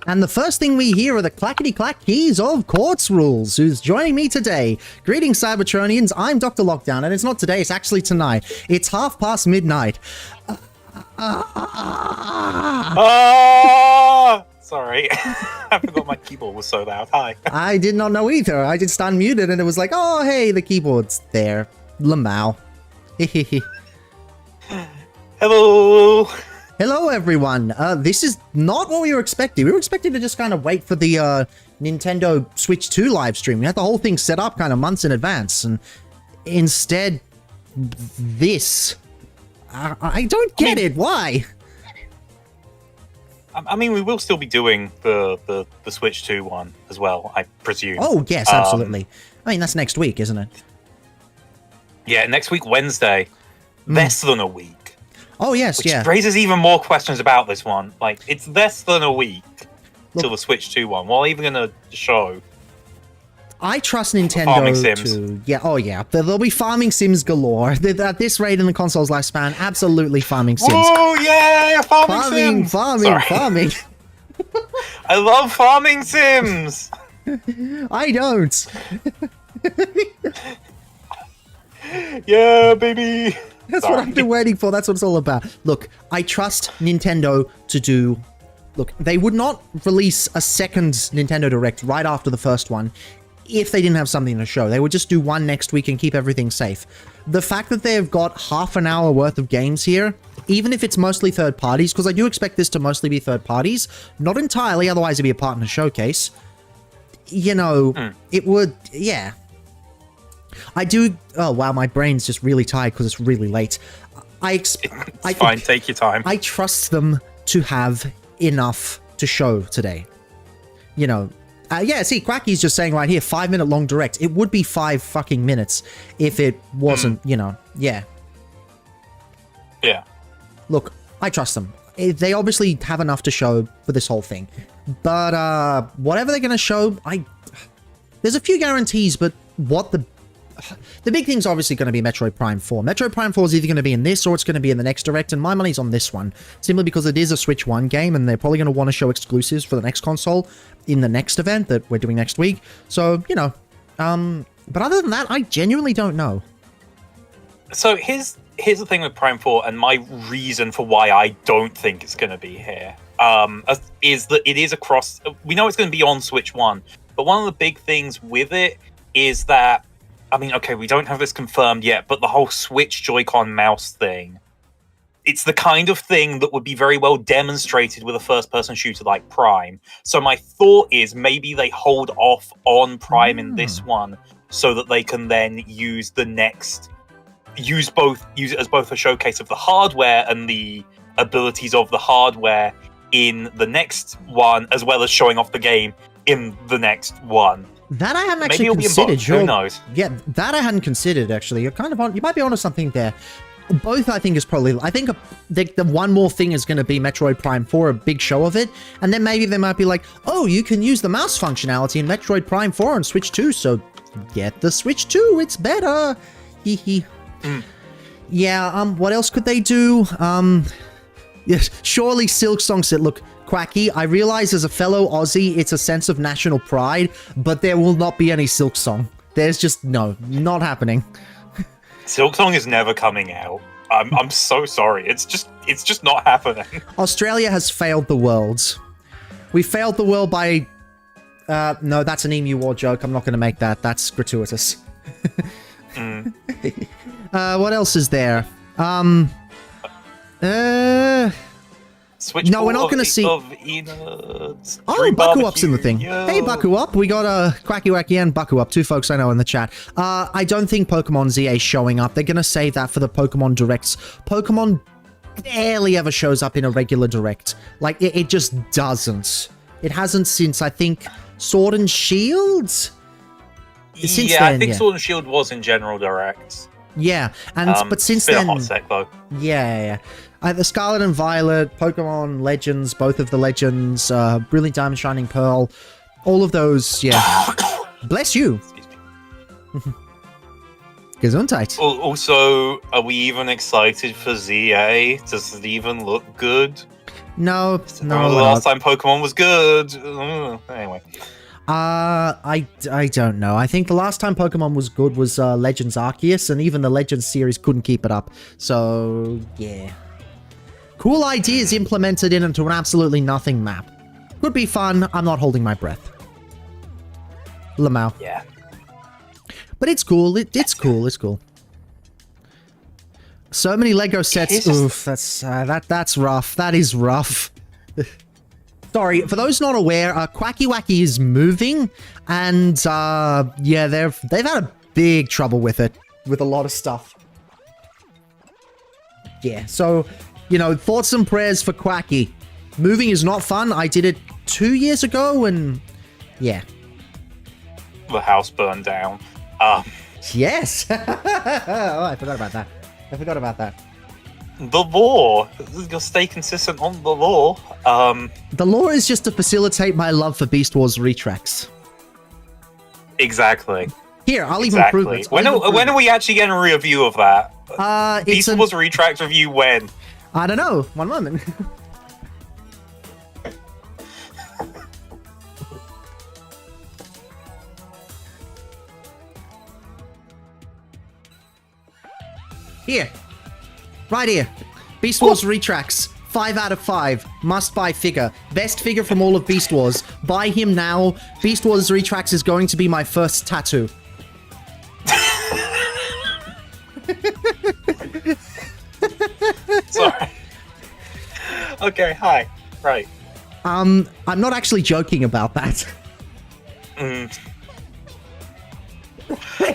And the first thing we hear are the clackety-clack keys of Quartz Rules, who's joining me today. Greetings, Cybertronians. I'm DrLockdown, and it's not today, it's actually tonight. It's midnight. Sorry. I forgot my keyboard was so loud. Hi. I did not know either. I just unmuted, and it was like, oh, hey, the keyboard's there. Lamau. Hello. Hello, everyone. This is not what we were expecting. We were expecting to just kind of wait for the Nintendo Switch 2 live stream. We had the whole thing set up kind of months in advance, and instead, this. I don't get it. Why? I mean, we will still be doing the Switch 2 one as well, I presume. Oh, yes, absolutely. I mean, that's next week, isn't it? Yeah, next week, Wednesday. Less than a week. Oh, yes, Which raises even more questions about this one. Like, it's less than a week till the Switch 2 one. What are we even going to show? I trust Nintendo farming sims. to... Yeah, oh yeah. There'll be farming sims galore. At this rate in the console's lifespan, absolutely farming sims. Oh, yeah! Farming sims! Farming. I love farming sims! I don't. Yeah, baby! That's what I've been waiting for. That's what it's all about. Look, I trust Nintendo to do... Look, they would not release a second Nintendo Direct right after the first one if they didn't have something to show. They would just do one next week and keep everything safe. The fact that they've got half an hour worth of games here, even if it's mostly third parties, because I do expect this to mostly be third parties, not entirely, otherwise it'd be a partner showcase, you know, it would... Yeah. I do... Oh, wow, my brain's just really tired because it's really late. It's fine, take your time. I trust them to have enough to show today. You know, yeah, see, Quacky's just saying right here, 5-minute long direct. It would be 5 fucking minutes if it wasn't, you know, yeah. Yeah. Look, I trust them. They obviously have enough to show for this whole thing. But, whatever they're gonna show, there's a few guarantees, but what the big thing's obviously going to be Metroid Prime 4. Metroid Prime 4 is either going to be in this or it's going to be in the next Direct, and my money's on this one. Simply because it is a Switch 1 game, and they're probably going to want to show exclusives for the next console in the next event that we're doing next week. So, you know, but other than that, I genuinely don't know. So here's the thing with Prime 4, and my reason for why I don't think it's going to be here, is that it is across... We know it's going to be on Switch 1, but one of the big things with it is that I mean, okay, we don't have this confirmed yet, but the whole Switch Joy-Con mouse thing, it's the kind of thing that would be very well demonstrated with a first-person shooter like Prime. So my thought is maybe they hold off on Prime in this one so that they can then use the next... Use it as both a showcase of the hardware and the abilities of the hardware in the next one, as well as showing off the game in the next one. That I hadn't actually considered. Who knows? Yeah, that I hadn't considered, actually. You're kind of on... You might be onto something there. Both, I think, is probably... I think the one more thing is going to be Metroid Prime 4, a big show of it. And then maybe they might be like, oh, you can use the mouse functionality in Metroid Prime 4 on Switch 2, so get the Switch 2, it's better. Hee hee. Yeah, what else could they do? Yes, surely Silksong said, look, Quacky, I realize as a fellow Aussie, it's a sense of national pride, but there will not be any Silksong. There's just, no, not happening. Silksong is never coming out. I'm so sorry. It's just not happening. Australia has failed the world. We failed the world by... no, that's an Emu War joke. I'm not going to make that. That's gratuitous. What else is there? Switch no, we're not going to see... Oh, Baku Up's in the thing. Yo. Hey, Baku Up. We got Quacky Wacky and Baku Up, two folks I know in the chat. I don't think Pokemon Z-A showing up. They're going to save that for the Pokemon Directs. Pokemon barely ever shows up in a regular Direct. Like, it just doesn't. It hasn't since, I think, Sword and Shield? Since yeah, then, I think Sword and Shield was in General Directs. Yeah, and but since it's then... been a hot sec, though. Yeah. The Scarlet and Violet, Pokemon Legends, both of the Legends, Brilliant Diamond, Shining Pearl, all of those, yeah. Bless you. Gesundheit. Also, are we even excited for ZA? Does it even look good? No, The last time Pokemon was good. Anyway. I don't know. I think the last time Pokemon was good was Legends Arceus, and even the Legends series couldn't keep it up. So, yeah. Cool ideas implemented into an absolutely nothing map. Could be fun. I'm not holding my breath. Lamau. Yeah. But it's cool. It's cool. It's cool. So many Lego sets. Oof, that's rough. That is rough. Sorry, for those not aware, Quacky Wacky is moving, and yeah, they've had a big trouble with it, with a lot of stuff. Yeah, so, you know, thoughts and prayers for Quacky. Moving is not fun. I did it 2 years ago, and yeah. The house burned down. Yes! Oh, I forgot about that. The lore. You gotta stay consistent on the lore. The lore is just to facilitate my love for Beast Wars retracts. Exactly. Here, I'll even prove it. When are we actually getting a review of that? Beast Wars retracts review when? I don't know. One moment. Here. Right here. Beast Wars retracts. 5 out of 5. Must buy figure. Best figure from all of Beast Wars. Buy him now. Beast Wars retracts is going to be my first tattoo. Sorry. Okay, hi. Right. I'm not actually joking about that.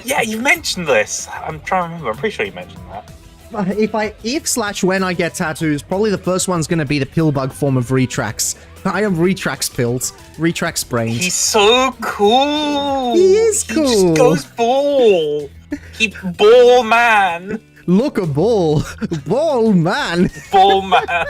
Yeah, you mentioned this. I'm trying to remember. I'm pretty sure you mentioned that. If/when I get tattoos, probably the first one's going to be the pillbug form of retracts. I am retracts pills. Retracts brains. He's so cool. He is cool. He just goes ball. He ball man. Look a ball. Ball man. Ball man.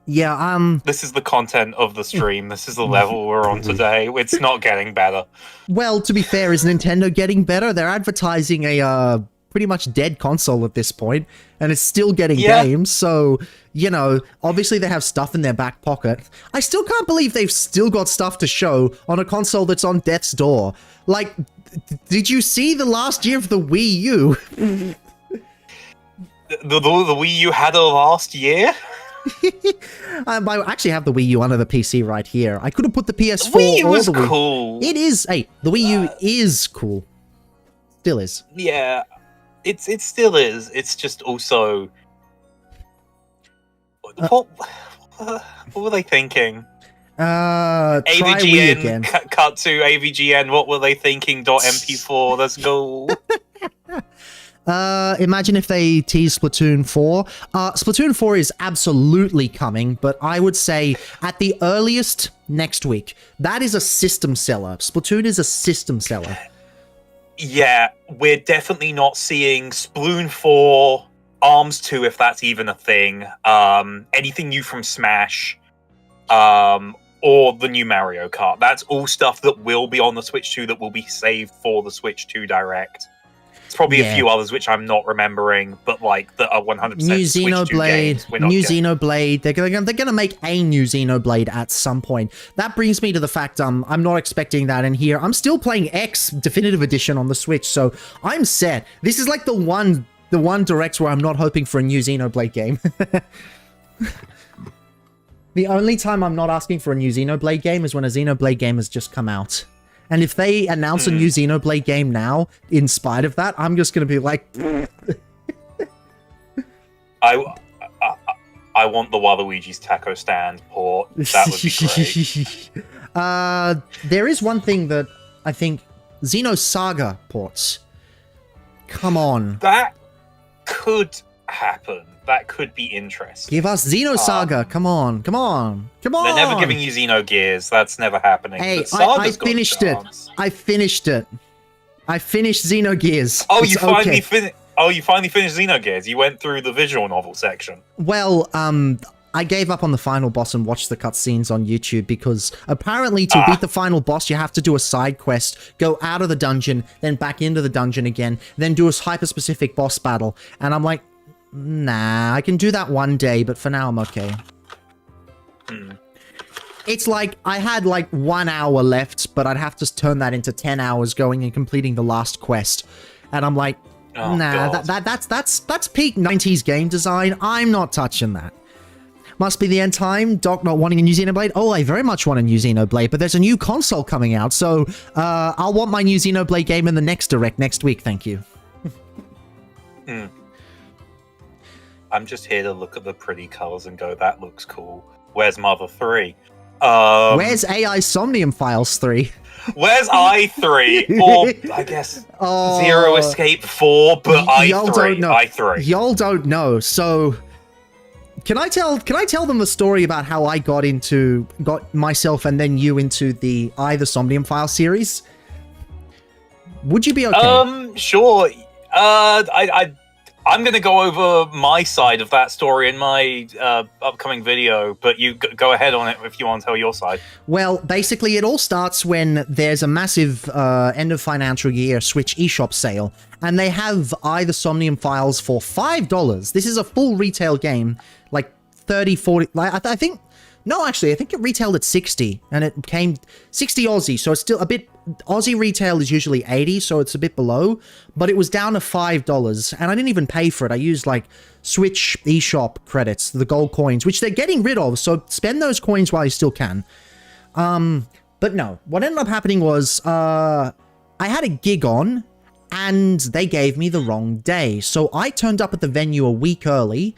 Yeah, This is the content of the stream. This is the level we're on today. It's not getting better. Well, to be fair, is Nintendo getting better? They're advertising a pretty much dead console at this point, and it's still getting games, so, you know, obviously they have stuff in their back pocket. I still can't believe they've still got stuff to show on a console that's on death's door. Like, did you see the last year of the Wii U? The Wii U had a last year? I actually have the Wii U under the PC right here. I could have put the PS4 Wii U or was the Wii. cool. It is. Hey, the Wii U is cool. Still is. Yeah, it still is. It's just also what were they thinking? Try Wii again. Cut to AVGN. What were they thinking? .mp4. Let's go. Imagine if they tease Splatoon 4. Splatoon 4 is absolutely coming, but I would say at the earliest next week. That is a system seller. Splatoon is a system seller. Yeah, we're definitely not seeing Splatoon 4, ARMS 2, if that's even a thing, anything new from Smash, or the new Mario Kart. That's all stuff that will be on the Switch 2 that will be saved for the Switch 2 Direct. It's probably a few others which I'm not remembering, but like that are 100% New Switch 2 games. Xenoblade, New Xenoblade. They're gonna make a new Xenoblade at some point. That brings me to the fact I'm not expecting that in here. I'm still playing X Definitive Edition on the Switch, so I'm set. This is like the one Direct where I'm not hoping for a new Xenoblade game. The only time I'm not asking for a new Xenoblade game is when a Xenoblade game has just come out. And if they announce a new Xenoblade game now, in spite of that, I'm just going to be like... I want the Waluigi's Taco Stand port. That would be great. There is one thing that I think... Xenosaga ports. Come on. That could happen. That could be interesting. Give us Xenosaga. Come on. Come on. Come on. They're never giving you Xenogears. That's never happening. Hey, I finished it. I finished it. I finished Xenogears. Oh, you finally finished Xenogears. You went through the visual novel section. Well, I gave up on the final boss and watched the cutscenes on YouTube because apparently to beat the final boss, you have to do a side quest, go out of the dungeon, then back into the dungeon again, then do a hyper-specific boss battle. And I'm like, nah, I can do that one day, but for now I'm okay. It's like, I had like 1 hour left, but I'd have to turn that into 10 hours going and completing the last quest. And I'm like, nah, that's peak 90s game design. I'm not touching that. Must be the end time. Doc not wanting a new Xenoblade. Oh, I very much want a new Xenoblade, but there's a new console coming out, so I'll want my new Xenoblade game in the next Direct next week, thank you. I'm just here to look at the pretty colors and go, that looks cool. Where's Mother 3? Where's AI Somnium Files 3? Where's I3? Or, I guess, Zero Escape 4, but I3. Y'all don't know, so... Can I tell them the story about how I got myself and then you into the Somnium File series? Would you be okay? Sure. I'm going to go over my side of that story in my upcoming video, but you go ahead on it if you want to tell your side. Well, basically, it all starts when there's a massive end of financial year Switch eShop sale, and they have Somnium Files for $5. This is a full retail game, like 30, 40... I think... No, actually, I think it retailed at 60, and it came 60 Aussie, so it's still a bit... Aussie retail is usually 80, so it's a bit below, but it was down to $5, and I didn't even pay for it. I used, like, Switch eShop credits, the gold coins, which they're getting rid of, so spend those coins while you still can. But no, what ended up happening was, I had a gig on, and they gave me the wrong day, so I turned up at the venue a week early,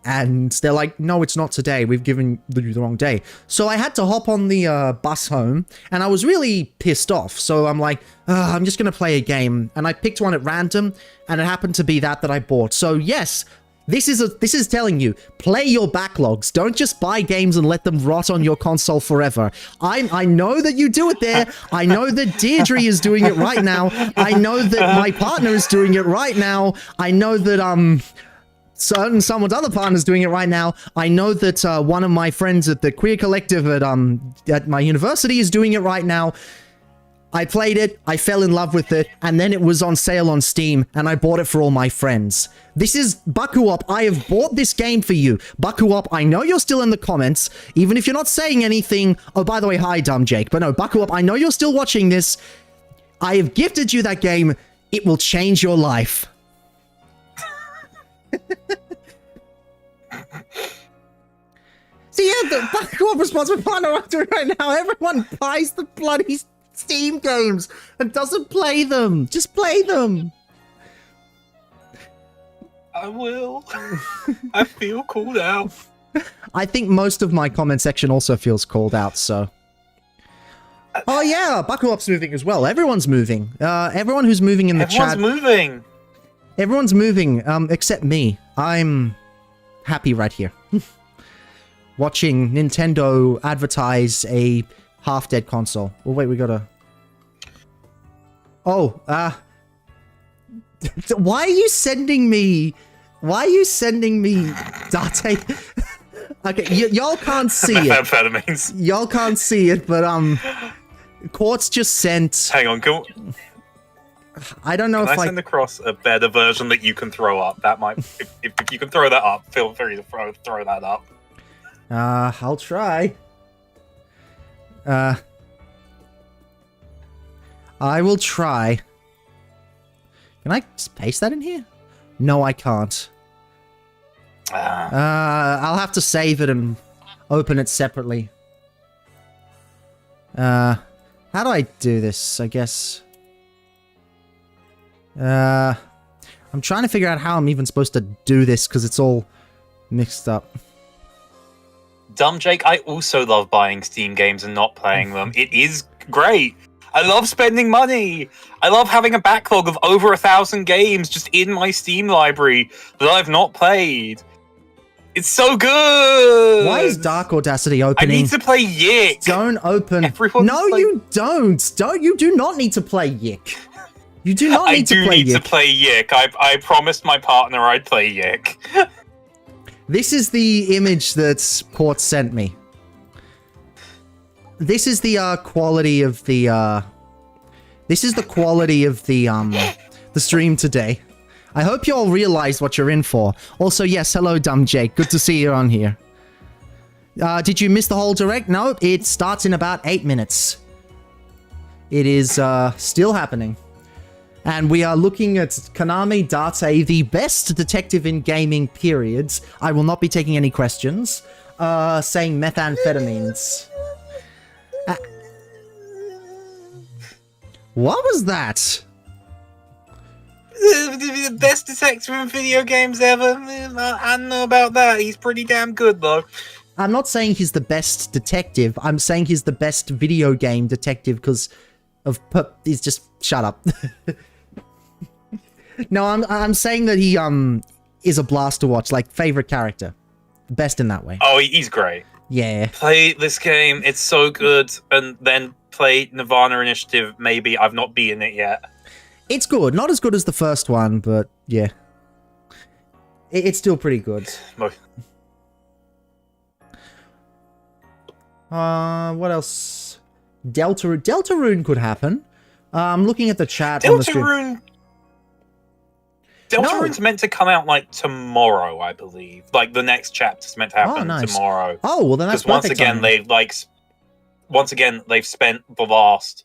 and they're like, no, it's not today. We've given you the wrong day. So I had to hop on the bus home, and I was really pissed off. So I'm like, I'm just going to play a game. And I picked one at random, and it happened to be that I bought. So yes, this is telling you, play your backlogs. Don't just buy games and let them rot on your console forever. I know that you do it there. I know that Deirdre is doing it right now. I know that my partner is doing it right now. I know that, someone's other partner's doing it right now. I know that one of my friends at the Queer Collective at my university is doing it right now. I played it, I fell in love with it, and then it was on sale on Steam, and I bought it for all my friends. This is Buckle Up. I have bought this game for you. Buckle Up, I know you're still in the comments, even if you're not saying anything. Oh, by the way, hi, Dumb Jake. But no, Buckle Up, I know you're still watching this. I have gifted you that game. It will change your life. See, yeah, the Buckle Up responsible partner I'm doing right now. Everyone buys the bloody Steam games and doesn't play them. Just play them. I will. I feel called out. I think most of my comment section also feels called out, so... Oh yeah, Buckle Up's moving as well. Everyone's moving. Everyone who's moving in the chat... Everyone's moving, except me. I'm happy right here. Watching Nintendo advertise a half-dead console. Oh, wait, we gotta... Oh, why are you sending me... Why are you sending me... Date? Okay, y'all can't see it. Methamphetamines. Y'all can't see it, but, Quartz just sent... Hang on, I don't know can if I send across a better version that you can throw up? That might... if you can throw that up, feel free to throw that up. I'll try. I will try. Can I just paste that in here? No, I can't. I'll have to save it and open it separately. How do I do this? I guess... I'm trying to figure out how I'm even supposed to do this, because it's all mixed up. Dumb Jake, I also love buying Steam games and not playing them. It is great. I love spending money. I love having a backlog of over 1,000 games just in my Steam library that I've not played. It's so good. Why is Dark Audacity opening? I need to play Yick. Don't open. No, you don't. You do not need to play Yick. You do not need to play Yick. I do need to play Yick. I promised my partner I'd play Yick. This is the image that Port sent me. This is the quality of the this is the quality of the stream today. I hope you all realize what you're in for. Also, yes, hello, Dumb Jake. Good to see you on here. Did you miss the whole direct? No, it starts in about 8 minutes. It is still happening. And we are looking at Konami Date, the best detective in gaming, periods. I will not be taking any questions. Saying methamphetamines. What was that? The best detective in video games ever. I don't know about that. He's pretty damn good, though. I'm not saying he's the best detective. I'm saying he's the best video game detective because of... He's just... Shut up. No, I'm saying that he is a blast to watch. Like, favorite character. Best in that way. Oh, he's great. Yeah. Play this game. It's so good. And then play Nirvana Initiative. Maybe. I've not beaten it yet. It's good. Not as good as the first one, but yeah. It's still pretty good. What else? Deltarune could happen. I'm looking at the chat on the screen. Deltarune's meant to come out like tomorrow, I believe. Like the next chapter's meant to happen tomorrow. Oh, well then that's because once again they've spent the last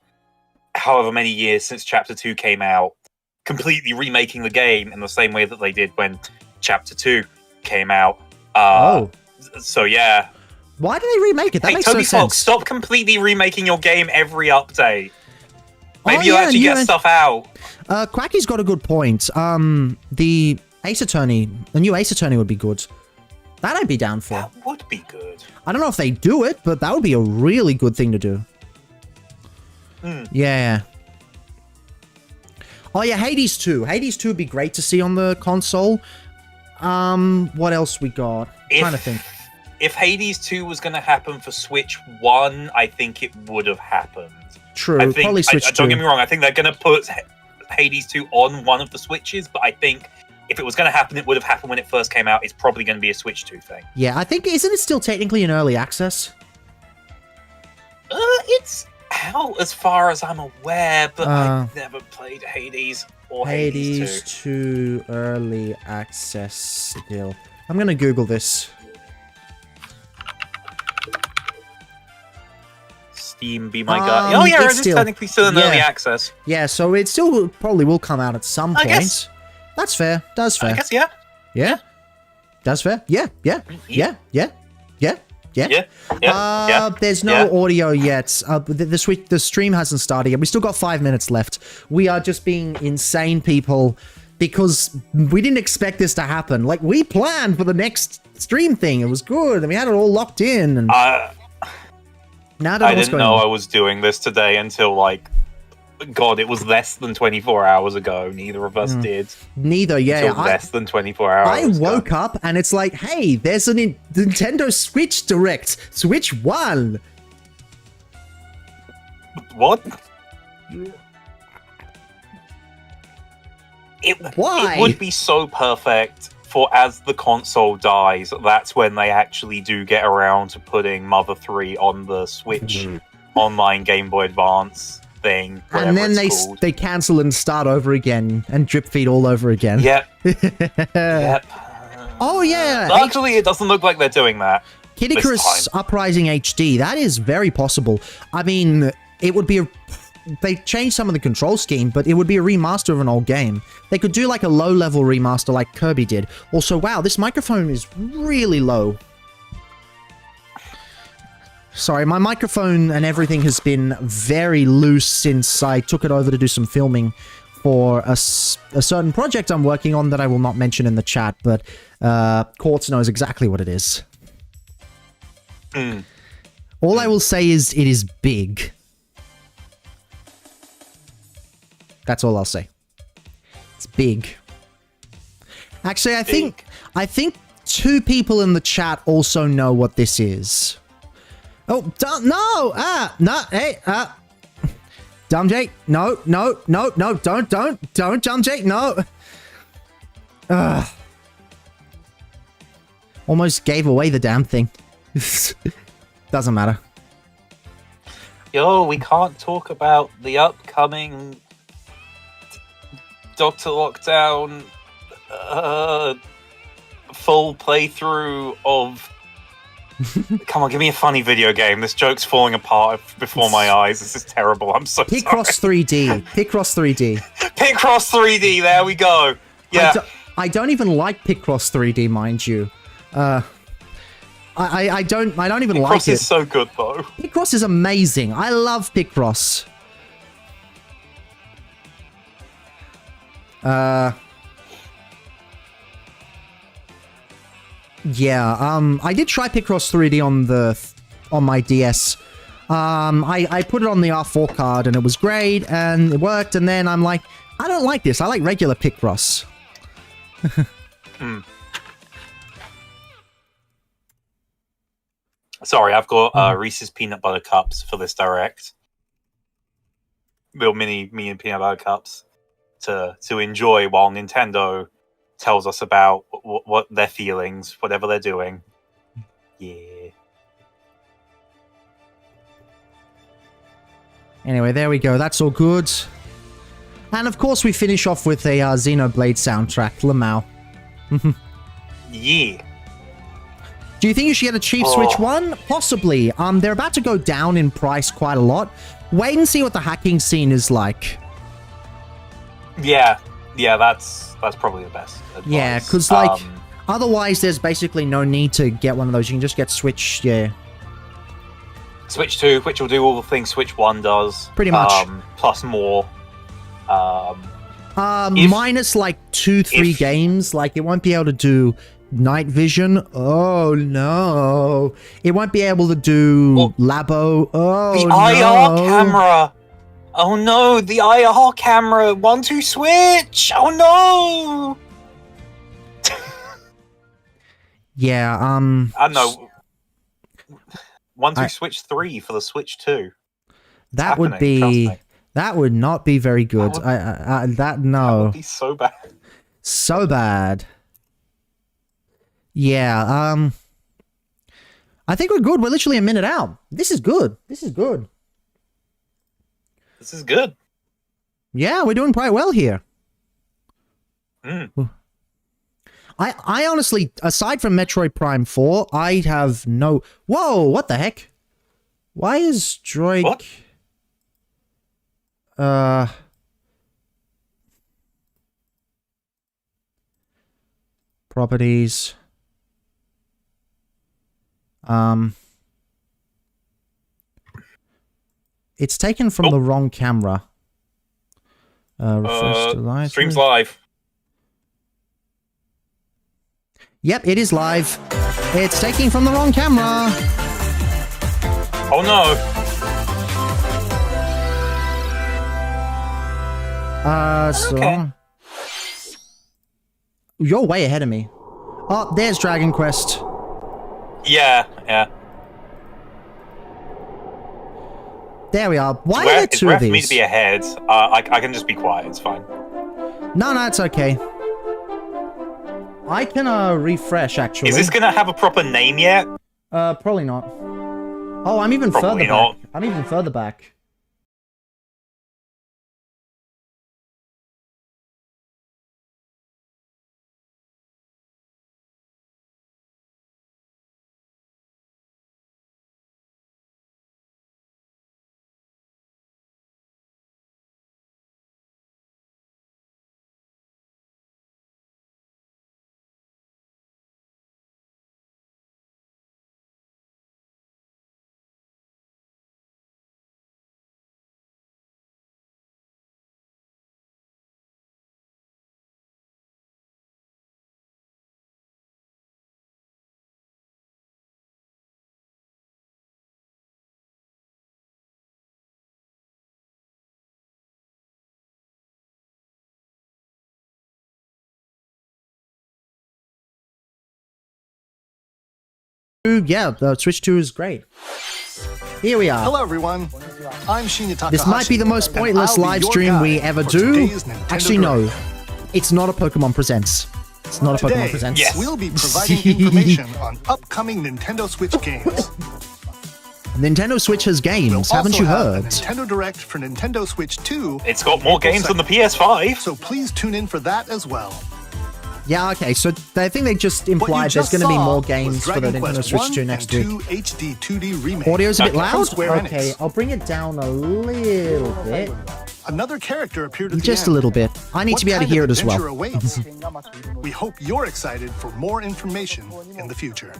however many years since chapter 2 came out completely remaking the game in the same way that they did when chapter 2 came out. So yeah. Why do they remake it? That makes no sense. Fox, stop completely remaking your game every update. Maybe you'll actually get stuff out. Quacky's got a good point. The Ace Attorney, the new Ace Attorney would be good. That I'd be down for. That would be good. I don't know if they do it, but that would be a really good thing to do. Yeah. Oh yeah, Hades 2. Hades 2 would be great to see on the console. What else we got? I'm trying to think. If Hades 2 was going to happen for Switch 1, I think it would have happened. True, probably Switch 2. Don't get me wrong, I think they're going to put Hades 2 on one of the Switches, but I think if it was going to happen, it would have happened when it first came out. It's probably going to be a Switch 2 thing. Yeah, I think, isn't it still technically in early access? It's out as far as I'm aware, but I've never played Hades or Hades 2 early access still. I'm going to Google this. Steam be my guy. Oh yeah, it's technically still in early access. Yeah, so it still probably will come out at some point. Guess. That's fair. That's fair. I guess, yeah. Yeah? That's fair. Yeah. There's no audio yet. The stream hasn't started yet. We still got 5 minutes left. We are just being insane people because we didn't expect this to happen. Like, we planned for the next stream thing. It was good, and we had it all locked in. And I didn't know I was doing this today until, like, God, it was less than 24 hours ago. Neither of us did. Neither, yeah. Less than 24 hours I woke up and it's like, hey, there's a Nintendo Switch Direct. Switch 1. What? Why? It would be so perfect for as the console dies, that's when they actually do get around to putting Mother 3 on the Switch online Game Boy Advance thing. And then they cancel and start over again and drip feed all over again. Yep. Yep. Oh yeah. Actually, it doesn't look like they're doing that. Kid Icarus Uprising HD. That is very possible. I mean, it would be they changed some of the control scheme, but it would be a remaster of an old game. They could do like a low-level remaster like Kirby did. Also, wow, this microphone is really low. Sorry, my microphone and everything has been very loose since I took it over to do some filming for a certain project I'm working on that I will not mention in the chat, but Quartz knows exactly what it is. All I will say is it is big. That's all I'll say. It's big. Actually, I think 2 people in the chat also know what this is. Oh, no, hey, Dumb Jake, no, don't, Dumb Jake, no. Almost gave away the damn thing. Doesn't matter. Yo, we can't talk about the upcoming Dr. Lockdown full playthrough of... Come on, give me a funny video game. This joke's falling apart before my eyes. This is terrible. I'm so sorry. Picross 3D. Picross 3D. Picross 3D, there we go. Yeah. I don't even like Picross 3D, mind you. I don't even like it. Picross is so good, though. Picross is amazing. I love Picross. Yeah, I did try Picross 3D on my DS. I put it on the R4 card and it was great and it worked, and then I'm like, I don't like this. I like regular Picross. Sorry, I've got Reese's Peanut Butter Cups for this direct. Little mini me and peanut butter cups to enjoy while Nintendo tells us about what their feelings, whatever they're doing. Yeah. Anyway, there we go. That's all good. And of course, we finish off with a Xenoblade soundtrack, Lamau. Yeah. Do you think you should get a cheap Switch one? Possibly. They're about to go down in price quite a lot. Wait and see what the hacking scene is like. Yeah, that's probably the best advice. Yeah, because like otherwise, there's basically no need to get one of those. You can just get Switch. Yeah. Switch 2, which will do all the things Switch 1 does. Pretty much. Plus more. Minus like 2-3 games. Like it won't be able to do night vision. Oh no. It won't be able to do Labo. Oh the no. IR camera. Oh no, the IR camera. 1-2 Switch. Oh no. Yeah, I know. 1-2 Switch 3 for the Switch 2. That would be... That would not be very good. No. That would be so bad. So bad. Yeah, I think we're good. We're literally a minute out. This is good. This is good. This is good. Yeah, we're doing quite well here. Mm. I honestly, aside from Metroid Prime 4, I have no... Whoa, what the heck? Why is Droid... What? Properties. It's taken from the wrong camera. Refresh to live. Stream's live. Yep, it is live. It's taking from the wrong camera. Oh no. Okay. You're way ahead of me. Oh, there's Dragon Quest. Yeah. There we are. Why are there two of these? It's rare for me to be ahead. I can just be quiet. It's fine. No, it's okay. I can refresh actually. Is this gonna have a proper name yet? Probably not. Oh, I'm even further back. I'm even further back. Yeah, the Switch 2 is great. Here we are. Hello, everyone. I'm Shinya Takahashi. This might be the most pointless live stream we ever do. Actually, no. It's not a Pokemon Presents. It's not a Pokemon Today, Presents. Yes. we'll be providing information on upcoming Nintendo Switch games. Nintendo Switch has games, We'll haven't also you have a heard? Nintendo Direct for Nintendo Switch 2. It's got more April games than the 2nd. PS5. So please tune in for that as well. Yeah, okay, so I think they just What you implied there's just going to be saw more was games for the Dragon Nintendo Quest Switch 1 2 and next week. 2 HD 2D remake. Audio's a bit Okay. loud? From Square Enix. Okay, I'll bring it down a little bit. Another character appeared at the Just a end. little bit. I need What to be able to kind hear of it as adventure well. awaits? We hope you're excited for more information in the future.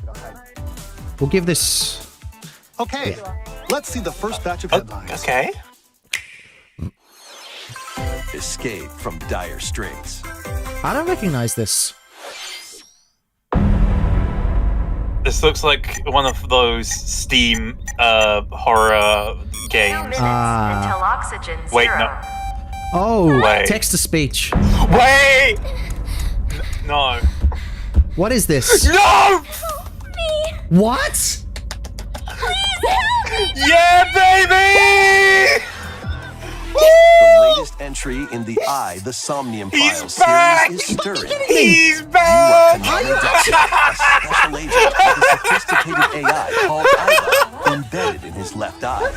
We'll give this... Okay, let's see the first batch of headlines. Okay. Escape from dire straits. I don't recognize this. This looks like one of those Steam horror games. Until oxygen zero. Wait, no. Oh, Wait. text-to-speech. Wait! No. What is this? No! What? Yeah, baby! The latest entry in the the Somnium He's Files back! series is stirring. He's You are back! Konami Dexter, a special agent with a sophisticated AI called Iva embedded in his left eye.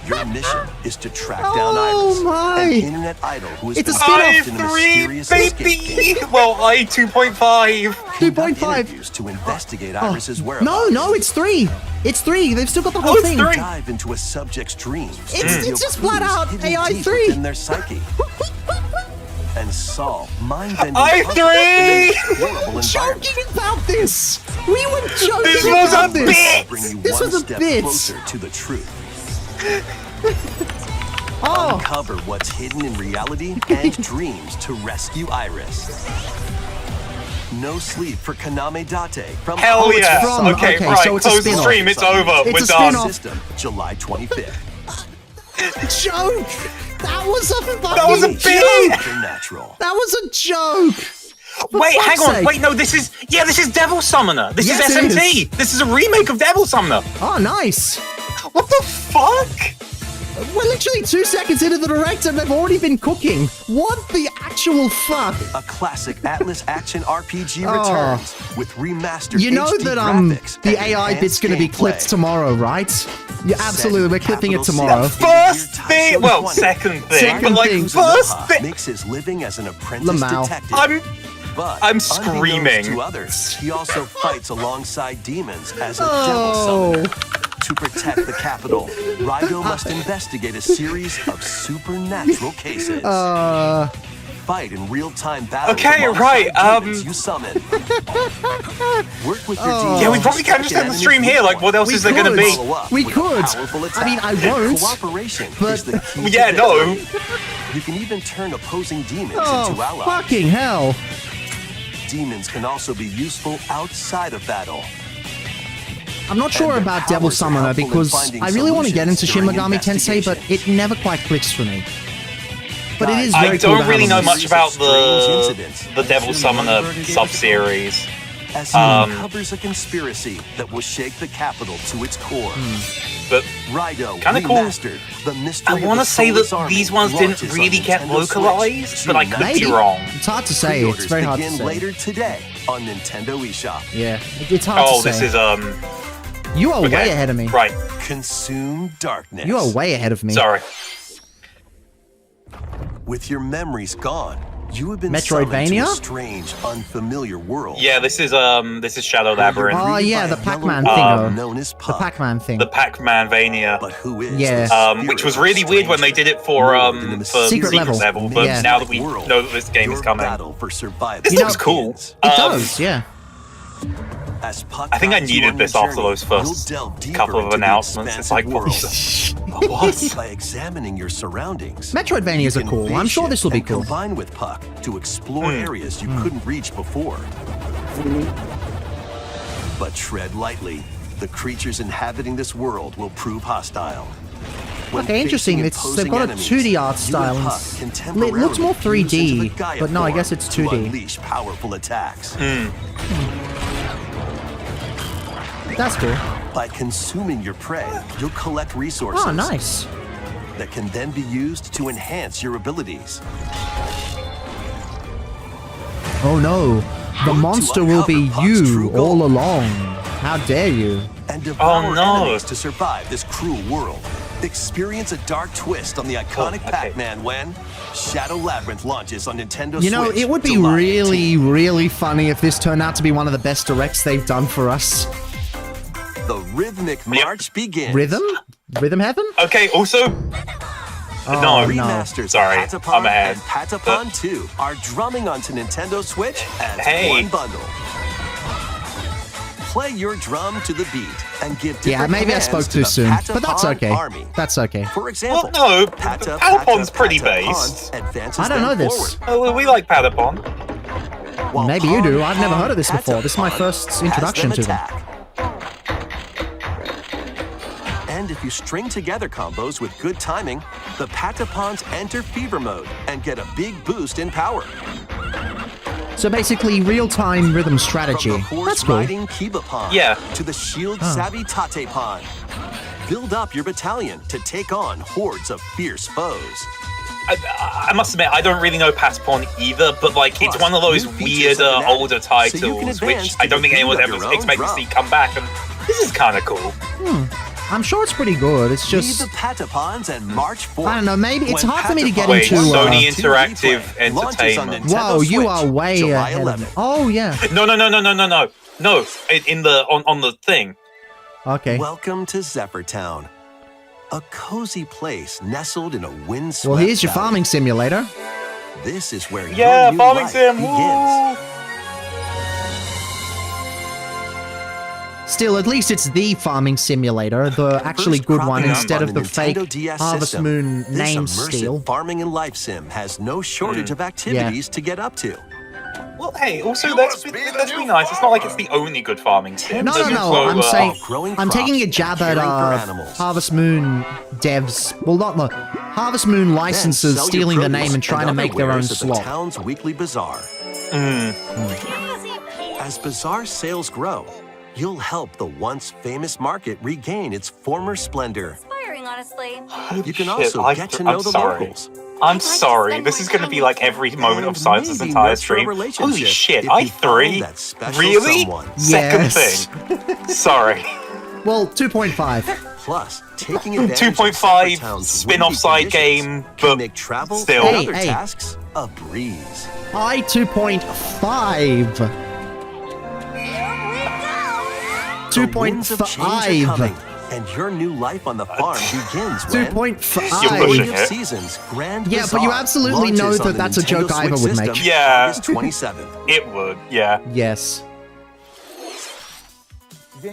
Your mission is to track down Oh Iris, my. an internet idol who has It's a been spin-off. trapped in a I3, mysterious escape baby! cave. Well, I2.5. 2.5. Interviews to investigate Iris's whereabouts. No, it's 3. It's 3. They've still got the whole it's thing. 3. Dive into a subject's dreams. It's reveal just clues flat out hidden AI deep 3. within their psyche. And solve mind-bending I3. puzzles in an explorable environment. Joking about this. We were joking This was about a this. bit. Bring you This one was a step bit. closer to the truth. Oh, Uncover what's hidden in reality and dreams to rescue Iris. No sleep for Konami Date from Hell it's yeah. from- okay, okay, right. so it's a Close the spin-off. stream. It's over. It's We're a done. spin-off. System, July 25th. joke. That was a fucking That was a joke. bit. Supernatural. That was a joke. Wait, hang fuck's on. sake. Wait, no, this is Devil Summoner. This Yes, is it SMT. This is a remake of Devil Summoner. Oh, nice. What the fuck? We're literally 2 seconds into the direct and they've already been cooking. What the actual fuck? A classic Atlas action RPG Oh. returns with remastered You know HD that graphics the and AI bit's enhanced gonna be gameplay. clipped tomorrow, right? Yeah, absolutely. We're clipping it Capital tomorrow. C. First thing, well, second thing, Second but like thing. first Laha thing. makes his living as an apprentice Lamau. detective. But I'm unbeknownst screaming. to others, he also fights alongside demons as a Oh. devil summoner. To protect the capital, Rido must investigate a series of supernatural cases. Fight in real-time battles Okay, alongside right, demons you summon. Work with your demons. Yeah, we probably can't just end the stream here. Like, what else We is there going to could. be? Follow up We with a could. powerful I mean, I attack. won't, Cooperation but- is the key to Yeah, no. victory. You can even turn opposing demons Oh, into allies. fucking hell. Demons can also be useful outside of battle. I'm not sure And their about Devil powers are Summoner helpful in because finding I really want to get into Shin solutions during Megami Tensei, but it never quite clicks for me. But it is I very cool don't to really have know on much this. about Strange incidents. the Devil Summoner sub-series. As he uncovers a conspiracy that will shake the capital to its core. But Rido Kinda cool. remastered the mystery I of want the to say that Soulless Army these ones didn't launches on really get Nintendo Switch localized, but I June could Maybe. be wrong. It's hard to say. It's Pre-orders very hard to begin say. later today on Nintendo eShop. Yeah, it's hard Oh, to say. this is You are okay. way ahead of me. Right. Consume darkness. You are way ahead of me. Sorry. With your memories gone, you have been summoned to Metroidvania? a strange, unfamiliar world. Yeah, this is Shadow Labyrinth, Oh, yeah, the By a yellow Pac-Man dog thingo. known as The Puck. Pac-Man thing. the Pac-Man Vania. But who is Yeah. the Which spirit was of really weird when they strange did it for mysterious Secret level. but Yeah. now that we world, know that this game is your coming, battle for survival this You know- looks cool. begins. It does, yeah. As Puck I think I guides you needed on this your after journey, those first you'll delve deeper couple of into the announcements. It's like, expansive what? world. What? By examining your surroundings, Metroidvanias you are can cool. I'm face sure it this will be and cool. Combine with Puck to explore areas you couldn't reach before. But tread lightly. The creatures inhabiting this world will prove hostile. When Okay, interesting. facing They've imposing got a enemies, 2D art you style. and Puck can It looks more temporarily fuse into 3D, the Gaia but no, I form guess it's to 2D. unleash powerful attacks. That's cool. By consuming your prey, you'll collect resources Oh, nice. that can then be used to enhance your abilities. Oh no. The monster will be you all along. How dare you? And devour Oh, no. enemies to survive this cruel world. Experience a dark twist on the iconic okay. Pac-Man when Shadow Labyrinth launches on Nintendo You know, Switch. it would be July really, really funny if this turned out to be one of the best directs they've done for us. 18th. The rhythmic march begins. Rhythm? Rhythm Heaven? Okay, also... Oh, no. Remasters Sorry, of Patapon I'm ahead. and Patapon 2 are drumming onto Nintendo Switch as Hey. one bundle. Play your drum to the beat and give different Yeah, maybe I commands spoke to too the soon, but that's Patapon okay. Army. That's okay. For example, Well, no, Patapon's pretty Patapon based. advances I don't know them this. forward, Oh, we like Patapon. while Maybe you do. I've never Pon heard of this before. This is my Patapon first has introduction them to them. attack. And if you string together combos with good timing, the Patapons enter fever mode and get a big boost in power. So basically, real-time rhythm strategy. From the horse That's cool. riding Kibapon Yeah. to the shield savvy Tatepon. Build up your battalion to take on hordes of fierce foes. I must admit, I don't really know Patapon either, but like it's Plus, one of those new features weirder, have been added, older so you can titles advance which to I don't the think anyone's beat of ever your own expected to drum. see come back, and this is kind of cool. I'm sure it's pretty good. It's Leave just... the Patapons and march forward. I don't know, maybe it's When hard for me to get Wait, into... Sony Two Interactive Replay launches on Entertainment. Nintendo Whoa, you Switch, are way July ahead of me. 11th. Oh, yeah. No. No, in the on the thing. Okay. Welcome to Zephyrtown, a cozy place nestled in a windswept Well, here's your valley. farming simulator. This is where Yeah, your new farming life sim. begins. Woo! Still, at least it's the farming simulator, the actually First good cropping one, up instead on of the Nintendo fake DS Harvest system. Moon This name immersive steal. farming and life sim has no shortage of activities to get up to. Well, hey, also let's be nice. It's not like it's the only good farming sim. No, There's no, also, I'm saying... growing I'm taking a crops, jab at caring for animals. Harvest Moon devs. Well, not the Harvest Moon Then licenses sell your stealing the produce name and trying to other make their own wares at the slot. town's weekly bazaar. As bazaar sales grow, you'll help the once famous market regain its former splendor. Inspiring, honestly. You can Shit, also get to know I'm the sorry. locals. I'm I'd like to sorry. spend This my is going to time be like with every moment of And silence this maybe entire nurture a stream. relationship Holy shit, if I you found 3? that special Really? someone. Second Yes. thing. Sorry. Well, 2.5. Plus, taking advantage 2.5 of Zephyrtown's spin-off windy side conditions game, can but make travel still. and Hey, other hey. tasks a breeze. I 2.5. The winds of change are 2.5. coming, and your new life on the farm begins when You're 2.5. pushing Age of it. Seasons Grand Yeah, but Bazaar you absolutely know launches that on the that's a joke Nintendo Iva Switch would make. system Yeah. August 27th. It would, yeah. Yes.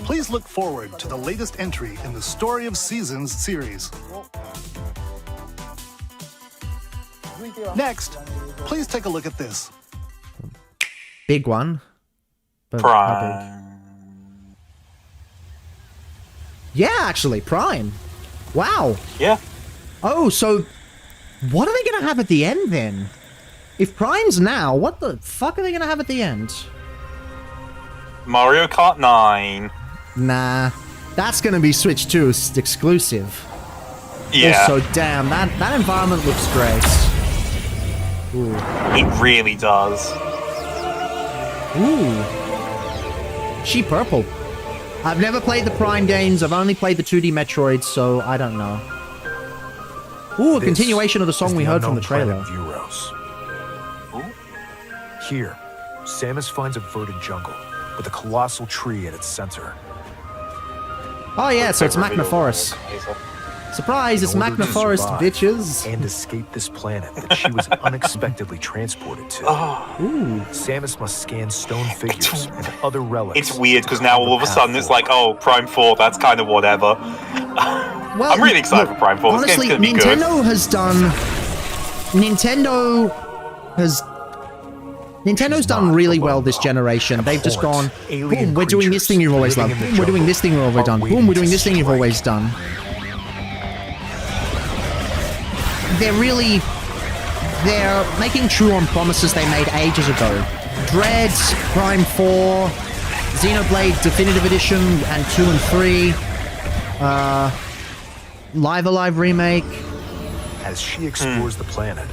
Please look forward to the latest entry in the Story of Seasons series. Next, please take a look at this. Big one. But how big? Prime. Yeah, actually, Prime. Wow. Yeah. Oh, so what are they going to have at the end then? If Prime's now, what the fuck are they going to have at the end? Mario Kart 9. Nah, that's going to be Switch 2 exclusive. Yeah. Also, damn, that environment looks great. Ooh. It really does. Ooh. She purple. I've never played the Prime games. I've only played the 2D Metroid, so I don't know. Ooh, a continuation of the song we heard from the trailer. Here, Samus finds a verdant jungle with a colossal tree at its center. Oh yeah, so it's Magna Forest. Surprise, it's In order Magna to Forest, survive bitches. And escape this planet that she was unexpectedly transported to. Ooh. Samus must scan stone figures and other relics. It's weird because to now find all the of a path sudden it's forward. like, oh, Prime 4, that's kind of whatever. Well, I'm really excited look, for Prime 4. This Honestly, game's gonna be Nintendo good. has done. Nintendo's done really well this generation. They've just gone, boom, we're doing this thing you've always loved. Boom, we're doing this thing you've always done. Boom, we're doing this thing you've always done. They're making true on promises they made ages ago. Dread, Prime 4, Xenoblade Definitive Edition, and 2 and 3. Live Alive Remake. As she explores the planet,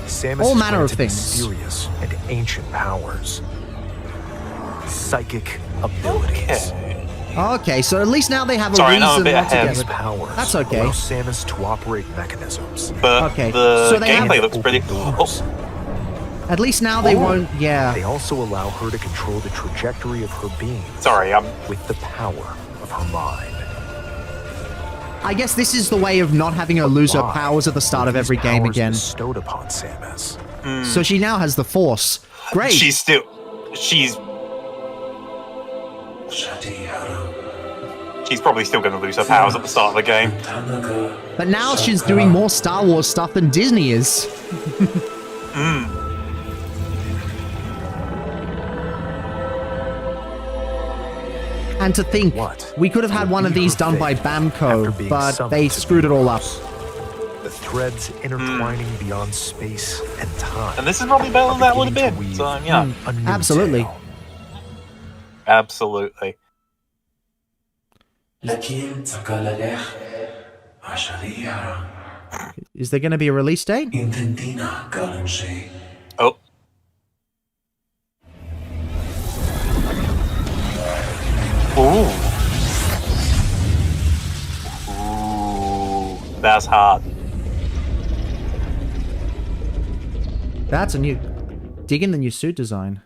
Samus All is manner going of to things. mysterious and ancient powers. psychic abilities. Okay, so at least now they have a Sorry, no, I'm a reason bit not to ahead. get These rid. powers That's okay. allow Samus to operate mechanisms. But Okay, the so they have- gameplay looks pretty. Doors. At least now they won't. They Yeah. also allow her to control the trajectory of her being Sorry, I'm. with the power of her mind. I guess this is the way of not having her lose her Why powers at the start were of every these game powers again. bestowed upon Samus. So she now has the Force. Great. She's still. She's probably still going to lose her powers at the start of the game. But now she's doing more Star Wars stuff than Disney is. And to think, What we could have had will one of be these her done by fate after Bamco, being but summoned they to screwed it all up. The threads intertwining beyond space and time. And this is probably better than that would have beginning been. to So, weave yeah. a new Absolutely. tale. Absolutely. Is there going to be a release date? Oh. Ooh. Ooh. That's hard. That's a new... Dig in the new suit design.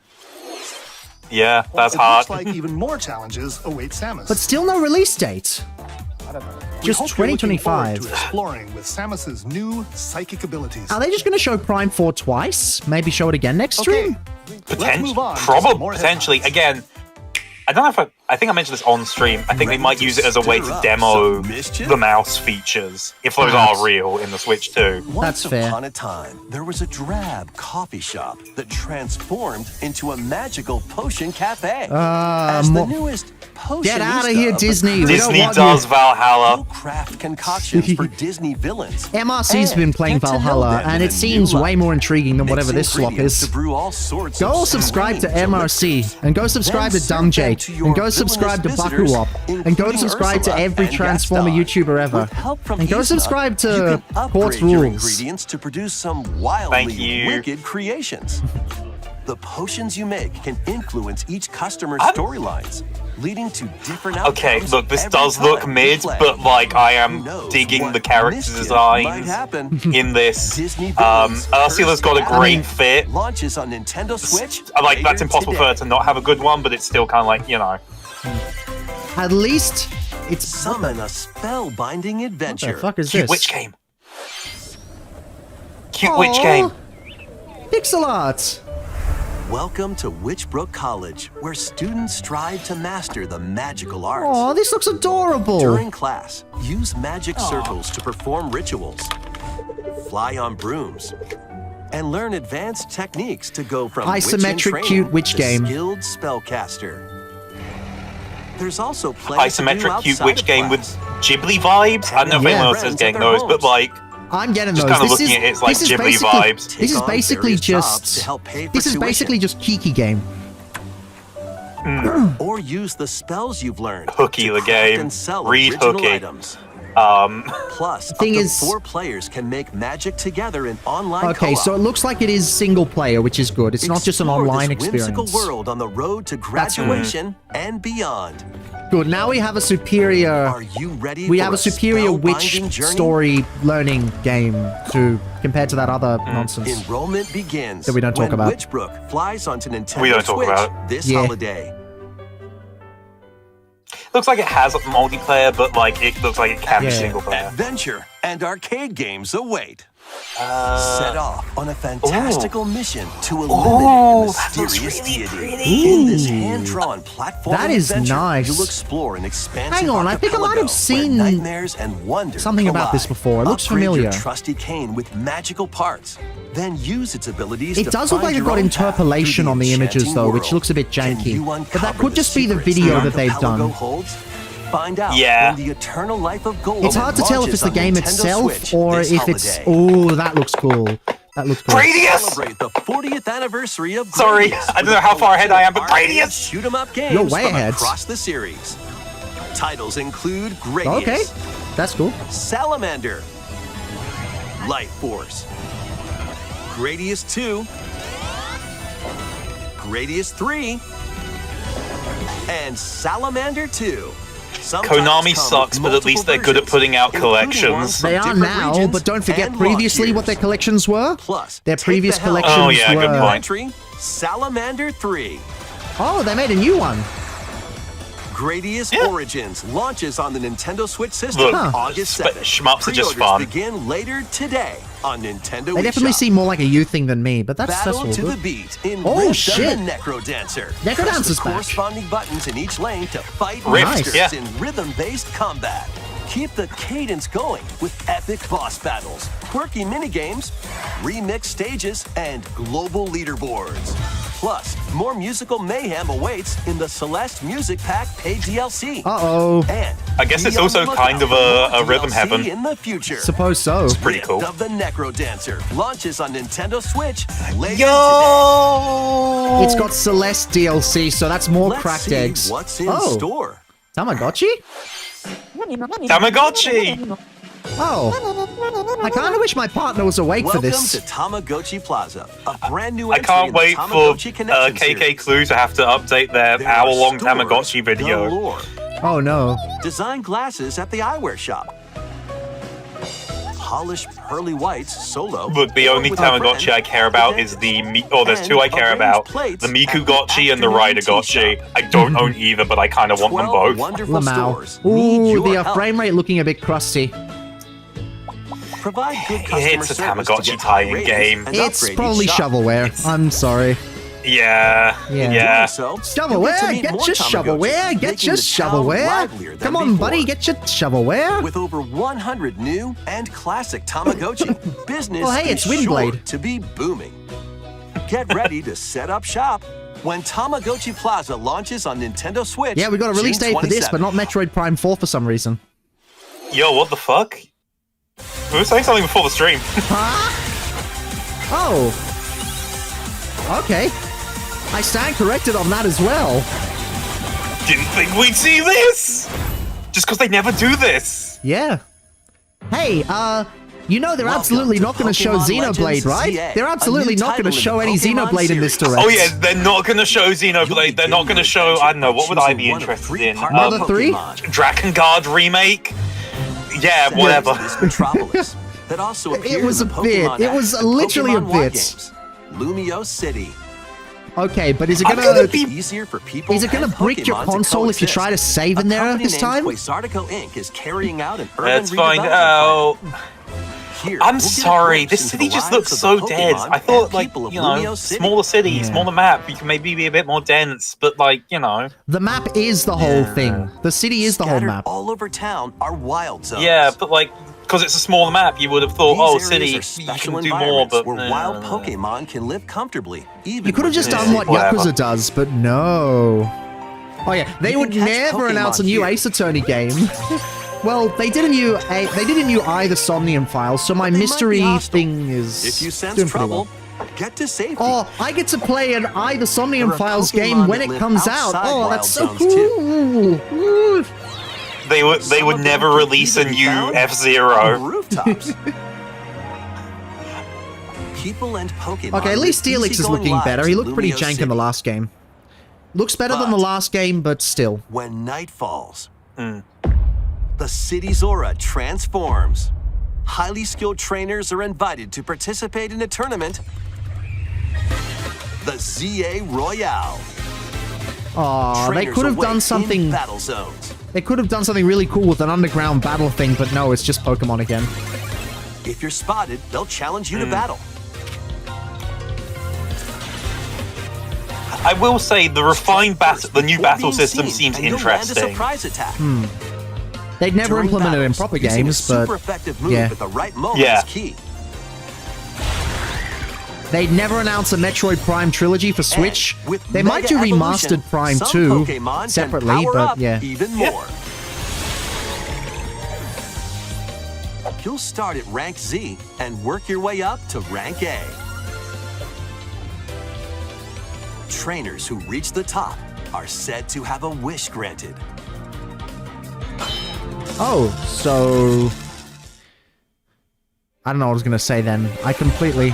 Yeah, that's It hard. looks like even more challenges await Samus. But still no release date. We Just hope you're looking forward 2025. to exploring with Samus's new psychic abilities. Are they just going to show Prime 4 twice? Maybe show it again next stream? Let's move on to some Probably, more potentially. headlines. Again, I don't know if I think I mentioned this on stream. I think they might use it as a way to demo the mouse features, if those Perhaps. are real in the Switch 2. That's Once fair. upon a time, there was a drab coffee shop that transformed into a magical potion cafe. As the newest potion Get outta here, Disney. We don't Disney want does you. Valhalla. craft concoctions for Disney villains. MRC's been And playing get to know Valhalla, them and in it a seems new way light. more intriguing than whatever Mix this slop ingredients is. to brew all sorts Go of subscribe to strange MRC, elixirs. and go subscribe to Then serve them Dumjade, to your and go villainous subscribe to visitors, Bakuwop, and go including subscribe to Ursula every and Transformer Gaston. YouTuber ever. With help from And go Yzma, subscribe to you can Quartz upgrade your Rules. ingredients to produce some wildly Thank you. wicked creations. The potions you make can influence each customer's I'm- storylines, leading to different Okay, outcomes look, this every does look time you mid, play. but like I am Who knows digging what the character mischief might designs happen. in this. Disney villains Ursula's got a Cursed great Apple fit. Launches on Nintendo Switch. Like that's later impossible for today. her to not have a good one, but it's still kind of like, you know. At least it's... Summon a spellbinding What adventure. the fuck is Cute this? witch game. Cute witch game. Pixel art! Welcome to Witchbrook College, where students strive to master the magical arts. Oh, this looks adorable! During class, use magic circles to perform rituals, fly on brooms, and learn advanced techniques to go from witch in Isometric training cute witch to game. skilled spellcaster. There's also plenty to do Isometric cute outside witch of game with class. Ghibli vibes. I don't know if Yeah. anyone else is Friends getting at their those, but homes. like, I'm getting just those. kind of This looking is, at it, it's like this is Ghibli basically, vibes. This is Take on basically various jobs just... to help pay for This is tuition. basically just Kiki game. Or use the spells you've learned Hooky to the craft game. and sell Read original Hooky. items. Plus, up Thing to is- 4 players can make magic together in online Okay, co-op. so it looks like it is single player, which is good. It's not just an Explore online this whimsical experience. world on the road to That's good. graduation and beyond. Good. Now we have a superior... Are you ready We for have a superior witch spellbinding journey? story learning game to compared to that other nonsense. Enrollment begins That we don't talk when about. Witchbrook flies onto Nintendo We don't talk Switch about it. this Yeah. holiday. looks like it has multiplayer, but like it looks like it can be Yeah. single player. Adventure and arcade games await. Set off on a fantastical mission to eliminate a that looks mysterious really deity. pretty. In this hand-drawn platform That is adventure, nice. you'll explore an expansive Hang on, I think I might have archipelago seen where nightmares and wonder something about this collide. before. It looks Upgrade familiar. Your trusty cane with magical parts. Then use its abilities It to does look find like it your got own path interpolation through on the images, enchanting though, which world. looks a bit Can janky. you But that uncover could the just be the secrets video the that they've archipelago done. holds? Find out Yeah. when the eternal life of gold It's hard to tell if it's the game itself or if it's... Oh, that looks cool. That looks cool. Gradius! Celebrate the 40th anniversary of Sorry, Gradius I don't with know how far ahead I am, but arcade Gradius! shoot 'em up games You're way from ahead. across the series. Titles include Gradius, Okay, that's cool. Salamander, Life Force, Gradius 2, Gradius 3, and Salamander 2. Konami sucks, but at least they're good at putting out collections. They are now, but don't forget previously what their collections were. Plus, their previous collections oh, yeah, good were... point. Salamander 3. Oh, they made a new one. Gradius Origins launches on the Nintendo Switch system Look, August 7th. shmups are just Pre-orders fun. begin later today on Nintendo They definitely eShop. seem more like a you thing than me, but that's Battle all to good. the beat in Oh, Rift shit. of the NecroDancer. NecroDancer's Press the back. corresponding buttons in each lane to fight Rift, monsters yeah. in rhythm-based combat. Keep the cadence going with epic boss battles, quirky minigames, remix stages, and global leaderboards. Plus, more musical mayhem awaits in the Celeste Music Pack paid DLC. Uh-oh. And I guess be it's on also the kind of lookout a for more rhythm DLC heaven. in the future. Suppose so. Pretty cool. Rift of the NecroDancer launches on Nintendo Switch later Yo! It's got Celeste DLC, so that's more today. Let's cracked see eggs. what's in Oh. store. Tamagotchi? Tamagotchi! Oh. I kind of wish my partner was awake Welcome for this. to Tamagotchi Plaza, a brand new I entry can't in the wait for Tamagotchi Connection KK series. Clue to have to update their There are hour-long stores Tamagotchi video. galore. Oh, no. Design glasses at the eyewear shop. Polish pearly whites solo. Look, the only with a Tamagotchi friend, I care about the is the there's two I care arranged about. plates The at Mikugotchi and the afternoon tea Raidagotchi. shop. I don't own either, but I kind of want them 12 both. wonderful Lamau. stores need Ooh, your the help. frame rate looking a bit crusty. Provide good customer It's a service to Tamagotchi get tie-in ratings game. and It's upgrade each probably shop. shovelware. I'm sorry. Yeah, Yeah. yeah. Doing so, you'll Shovelware, to meet get more your Tamagotchis, shovelware, get making your the town livelier shovelware. than Come on, buddy, before. get your shovelware. With over 100 new and classic Tamagotchi, business Well, hey, it's is sure Windblade. to be booming. Get ready to set up shop when Tamagotchi Plaza launches on Nintendo Switch. Yeah, we got a release June date for this, but 27th. not Metroid Prime 4 for some reason. Yo, what the fuck? We were saying something before the stream. Oh. Okay. I stand corrected on that as well. Didn't think we'd see this! Just because they never do this! Yeah. Hey, you know they're Welcome absolutely to not going to show Pokemon Xenoblade, Legends right? Z-A, They're absolutely a new not going to title show in any the Pokemon Xenoblade in this series. direct. Oh yeah, they're not gonna show Xenoblade, they're not gonna show, I don't know, what would I be interested in? Mother 3? Drakengard remake? Yeah, whatever. This Metropolis that also It appeared was in a the bit. Pokemon It was X and literally a Pokemon War bit. games. Lumio City. Okay, but is it I'm going gonna to... be- Easier for people Is it going and to brick your Pokemon to console if you coexist. try to save in A there company this named time? Quasartico Inc. is carrying out an urban Let's find redevelopment out. plan. Here, I'm we'll get a sorry, glimpse this into city the just lives looks of so the dead. Pokemon I thought, and like, people of you know, Lumio City. smaller city, Yeah. smaller map, you can maybe be a bit more dense, but like, you know. The map is the whole thing. The city is the whole Scattered map. all over town are wild zones. Yeah, but like, because it's a smaller map, you would have thought, These oh, areas city, are you special can do more, environments but where wild Pokemon can live comfortably. Even You could have just Yeah, done what whatever. Yakuza does, but no. Oh yeah, they You would can catch never announce a Pokemon new here. Ace Attorney game. Well, they did a new Eye the Somnium Files, so my They might be mystery hostile. thing is If you sense doing pretty trouble, well. get to safety. Oh, I get to play an Eye the Somnium There are Files Pokemon game when that it live comes out. outside Oh, wild that's so zones, too. cool. Ooh. they would Some of them never can release a even be new found on F-Zero. rooftops. People and Pokemon. Okay, at least live Steelix is easygoing looking better. He lives looked pretty Lumio jank in City. the last game. Looks better than the But- last game, but still. When night falls, Mm. the city's aura transforms. Highly skilled trainers are invited to participate in a tournament. The Z-A Royale. Aw, they Trainers could have await done in something. battle zones. They could have done something really cool with an underground battle thing, but no, it's just Pokemon again. If you're spotted, they'll challenge you to battle. I will say the refined battle, the new Before battle being system seen, seems and you'll land a interesting. surprise attack. They'd never During implemented it in battles, proper using games, a super but effective move yeah. at the right moment Yeah. is key. they'd never announce a Metroid Prime trilogy for Switch. And with They might Mega do Evolution, Remastered Prime some 2 Pokemon can separately, power but up yeah. even more. You'll start at rank Z and work your way up to rank A. Trainers who reach the top are said to have a wish granted. Oh, so... I don't know what I was going to say then. I completely...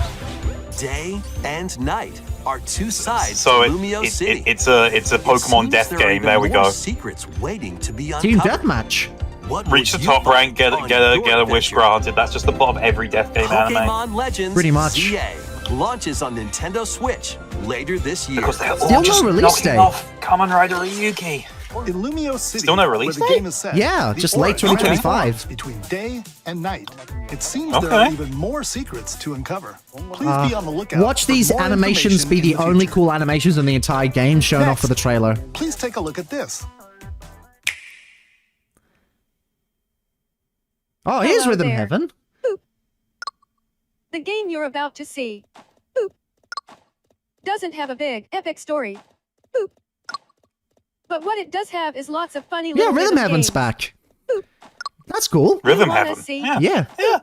Day and night, are two sides So to Lumio City. it's a Pokemon death game. There we go. Secrets waiting to be Team uncovered. Deathmatch. What Reach the would you top rank, find get on a your wish adventure? granted. That's just the plot of every death game anime. Pokémon Legends Pretty much. Z-A launches on Nintendo Switch later this year. Because they're Still all no just release knocking date. off Kamen Rider Ryuki. In Lumio City, Still no release where the date? game is set, Yeah, the just late aura 2025. transforms between day and night. It seems there are Okay. even more secrets to uncover. Please be on the lookout. Watch for these more animations be information the in only future. cool animations in the entire game shown off for the trailer. Please take a look at this. Oh, here's Hello Rhythm there. Heaven. The game you're about to see boop, doesn't have a big, epic story. Boop. But what it does have is lots of funny Yeah, little Rhythm Heaven's games. back. That's cool. Rhythm wanna Heaven. see? Yeah. Yeah. Yeah.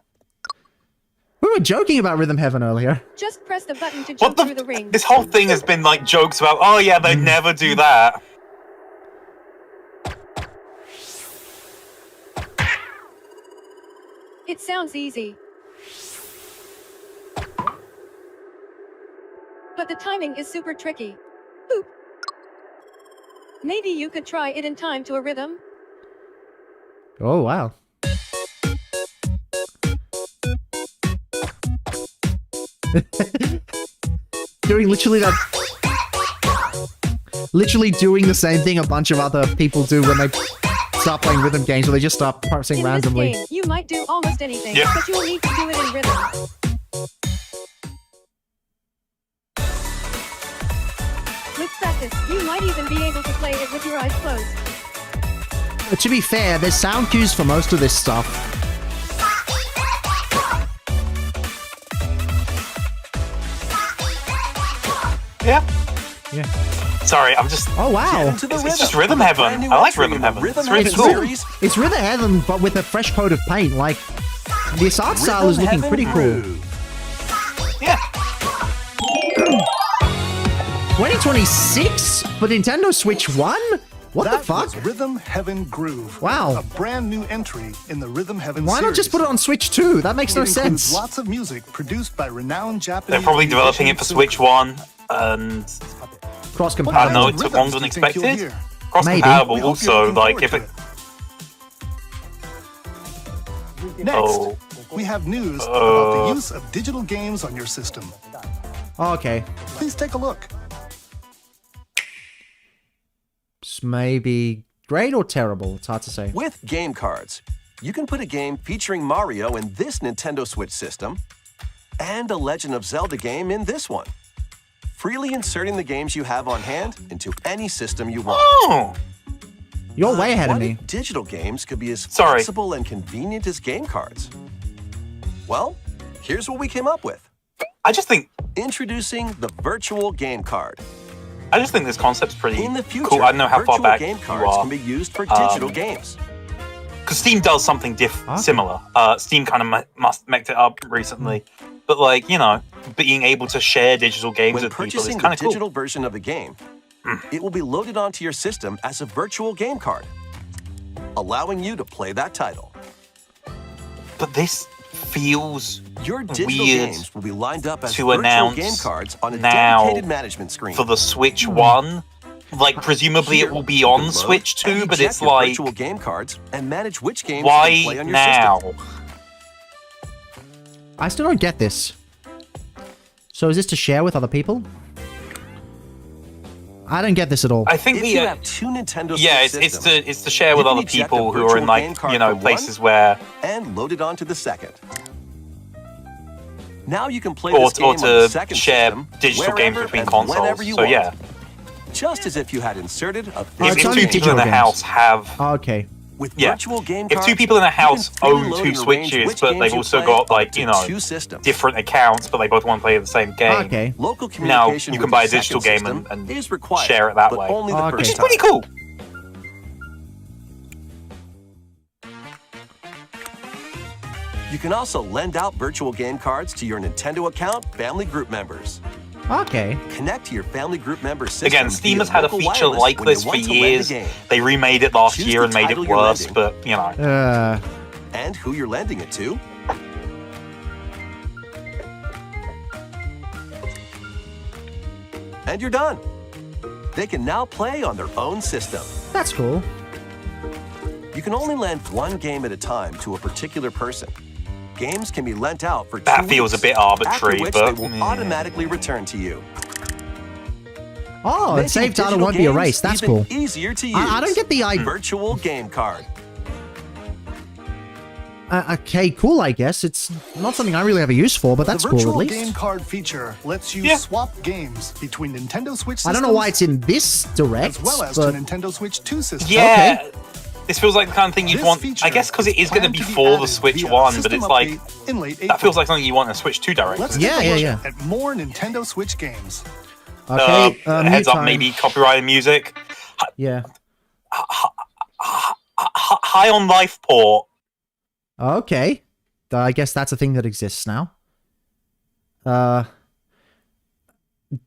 We were joking about Rhythm Heaven earlier. Just press the button to What jump through the ring. This whole thing has been like jokes about. Oh yeah, they never do that. It sounds easy. But the timing is super tricky. Boop. Maybe you could try it in time to a rhythm. Oh, wow. Doing literally that. Literally doing the same thing a bunch of other people do when they start playing rhythm games, where they just start pressing In randomly. this game, you might do almost anything, Yeah. but you will need to do it in rhythm. With practice, you might even be able to play it with your eyes closed. But to be fair, there's sound cues for most of this stuff. Yeah. Yeah. Sorry, I'm just. Oh, wow. Into the It's just rhythm. Rhythm Heaven. Brand new I like entry Rhythm in the Heaven. Rhythm It's really It's, cool. series. it's Rhythm Heaven, but with a fresh coat of paint. Like, this art style is Rhythm looking Heaven pretty cool. Groove. Yeah. 2026 for Nintendo Switch 1? What That the fuck? was Rhythm Heaven Groove. Wow. A brand new entry in the Rhythm Heaven Why not just put it on Switch 2? That makes no It includes sense. lots of music produced by renowned Japanese. They're probably developing it for musicians. Switch 1, and Cross What I don't know, kind compatible. of it took rhythms longer do than you think you'll expected. hear? cross Maybe. compatible We hope you're also. looking Like forward if to it. Next, Oh. we have news about the use of digital games on your system. Oh, okay. Please take a look. It's maybe great or terrible. It's hard to say. With game cards, you can put a game featuring Mario in this Nintendo Switch system and a Legend of Zelda game in this one, freely inserting the games you have on hand into any system you want. Oh, You're way ahead of What me. if digital games could be as Sorry. flexible and convenient as game cards? Well, here's what we came up with. I just think Introducing the virtual game card. this concept's pretty In the future, cool. I don't know how far virtual back game you cards are. can be used for digital games. Because Steam does something similar. Steam kind of messed it up recently, but like being able to share digital games When with people is purchasing the kind of cool. digital version of a game, it will be loaded onto your system as a virtual game card, allowing you to play that title. But this feels Your digital weird games will be lined up as to virtual announce game cards on a now dedicated management screen. for the Switch One. Like presumably it will be You can on load Switch and 2, but eject it's your like virtual game cards and manage which games you why can play on your now? system. I still don't get this. So is this to share with other people? I don't get this at all. I think If the you have two Nintendo yeah, Switch it's systems, to share you with can other eject people a who are in virtual like game card from places one where and load it onto the second. Now you can play or, this game or on the to second share system digital games wherever between and consoles. whenever you So want. yeah, Just as if you had inserted a Oh, if, it's if only two people in digital the games. house have Oh, okay. with yeah. virtual game If cards, two people in a you can house freely own load two and arrange Switches, which but games they've you also play got like onto two systems. different accounts, but they both want to play the same game. Okay. Local Now communication you with can buy a the digital second game system and is required, share it that but way, only the Okay. first which is time. pretty cool. You can also lend out virtual game cards to your Nintendo account family group members. Okay. Connect to your family group member system. Again, Steam via has had a local feature wireless like when you this for want to lend a years. game. They remade it last Choose year the and made it title you're worse, lending. but And who you're lending it to. and you're done. They can now play on their own system. That's cool. You can only lend one game at a time to a particular person. Games can be lent out for 2 That feels weeks, a bit arbitrary, after which but they will automatically return to you. Oh, and Making save data digital won't be games erased. That's even cool. Easier to use. I don't get the idea. Virtual game card. Okay, cool, I guess. It's not something I really have a use for, but that's the cool at virtual least. game card feature lets you swap games between Nintendo Switch systems, I don't know why it's in this direct, as well as but... to Nintendo Switch 2 systems. Yeah. Okay. This feels like the kind of thing you'd This want. feature I guess because it is going to planned be to be for the added Switch via 1, but system it's like update in late that feels April. like something you want in a Switch 2 direct. Let's Yeah, take a yeah, look at more Nintendo Switch games. Okay, Heads mute up, time. maybe copyrighted music. Yeah. High on Life port. Okay. I guess that's a thing that exists now.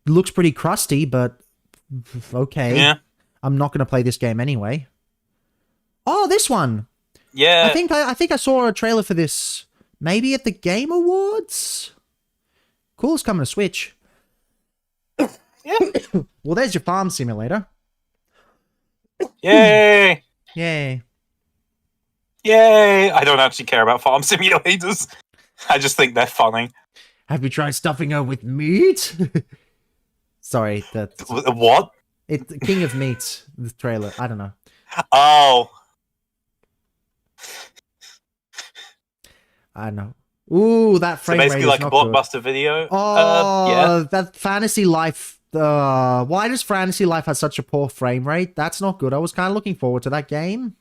Looks pretty crusty, but okay. Yeah. I'm not going to play this game anyway. Oh, this one. Yeah. I think I saw a trailer for this maybe at the Game Awards. Cool, it's coming to Switch. Yeah. Well, there's your farm simulator. Yay. Yay. Yay. I don't actually care about farm simulators. I just think they're funny. Have you tried stuffing her with meat? Sorry, that's What? it. King of Meat, the trailer. I don't know. Oh. I don't know. Ooh, that So frame rate basically is like a not good. blockbuster video. Oh, Yeah. that Fantasy Life. Why does Fantasy Life have such a poor frame rate? That's not good. I was kind of looking forward to that game.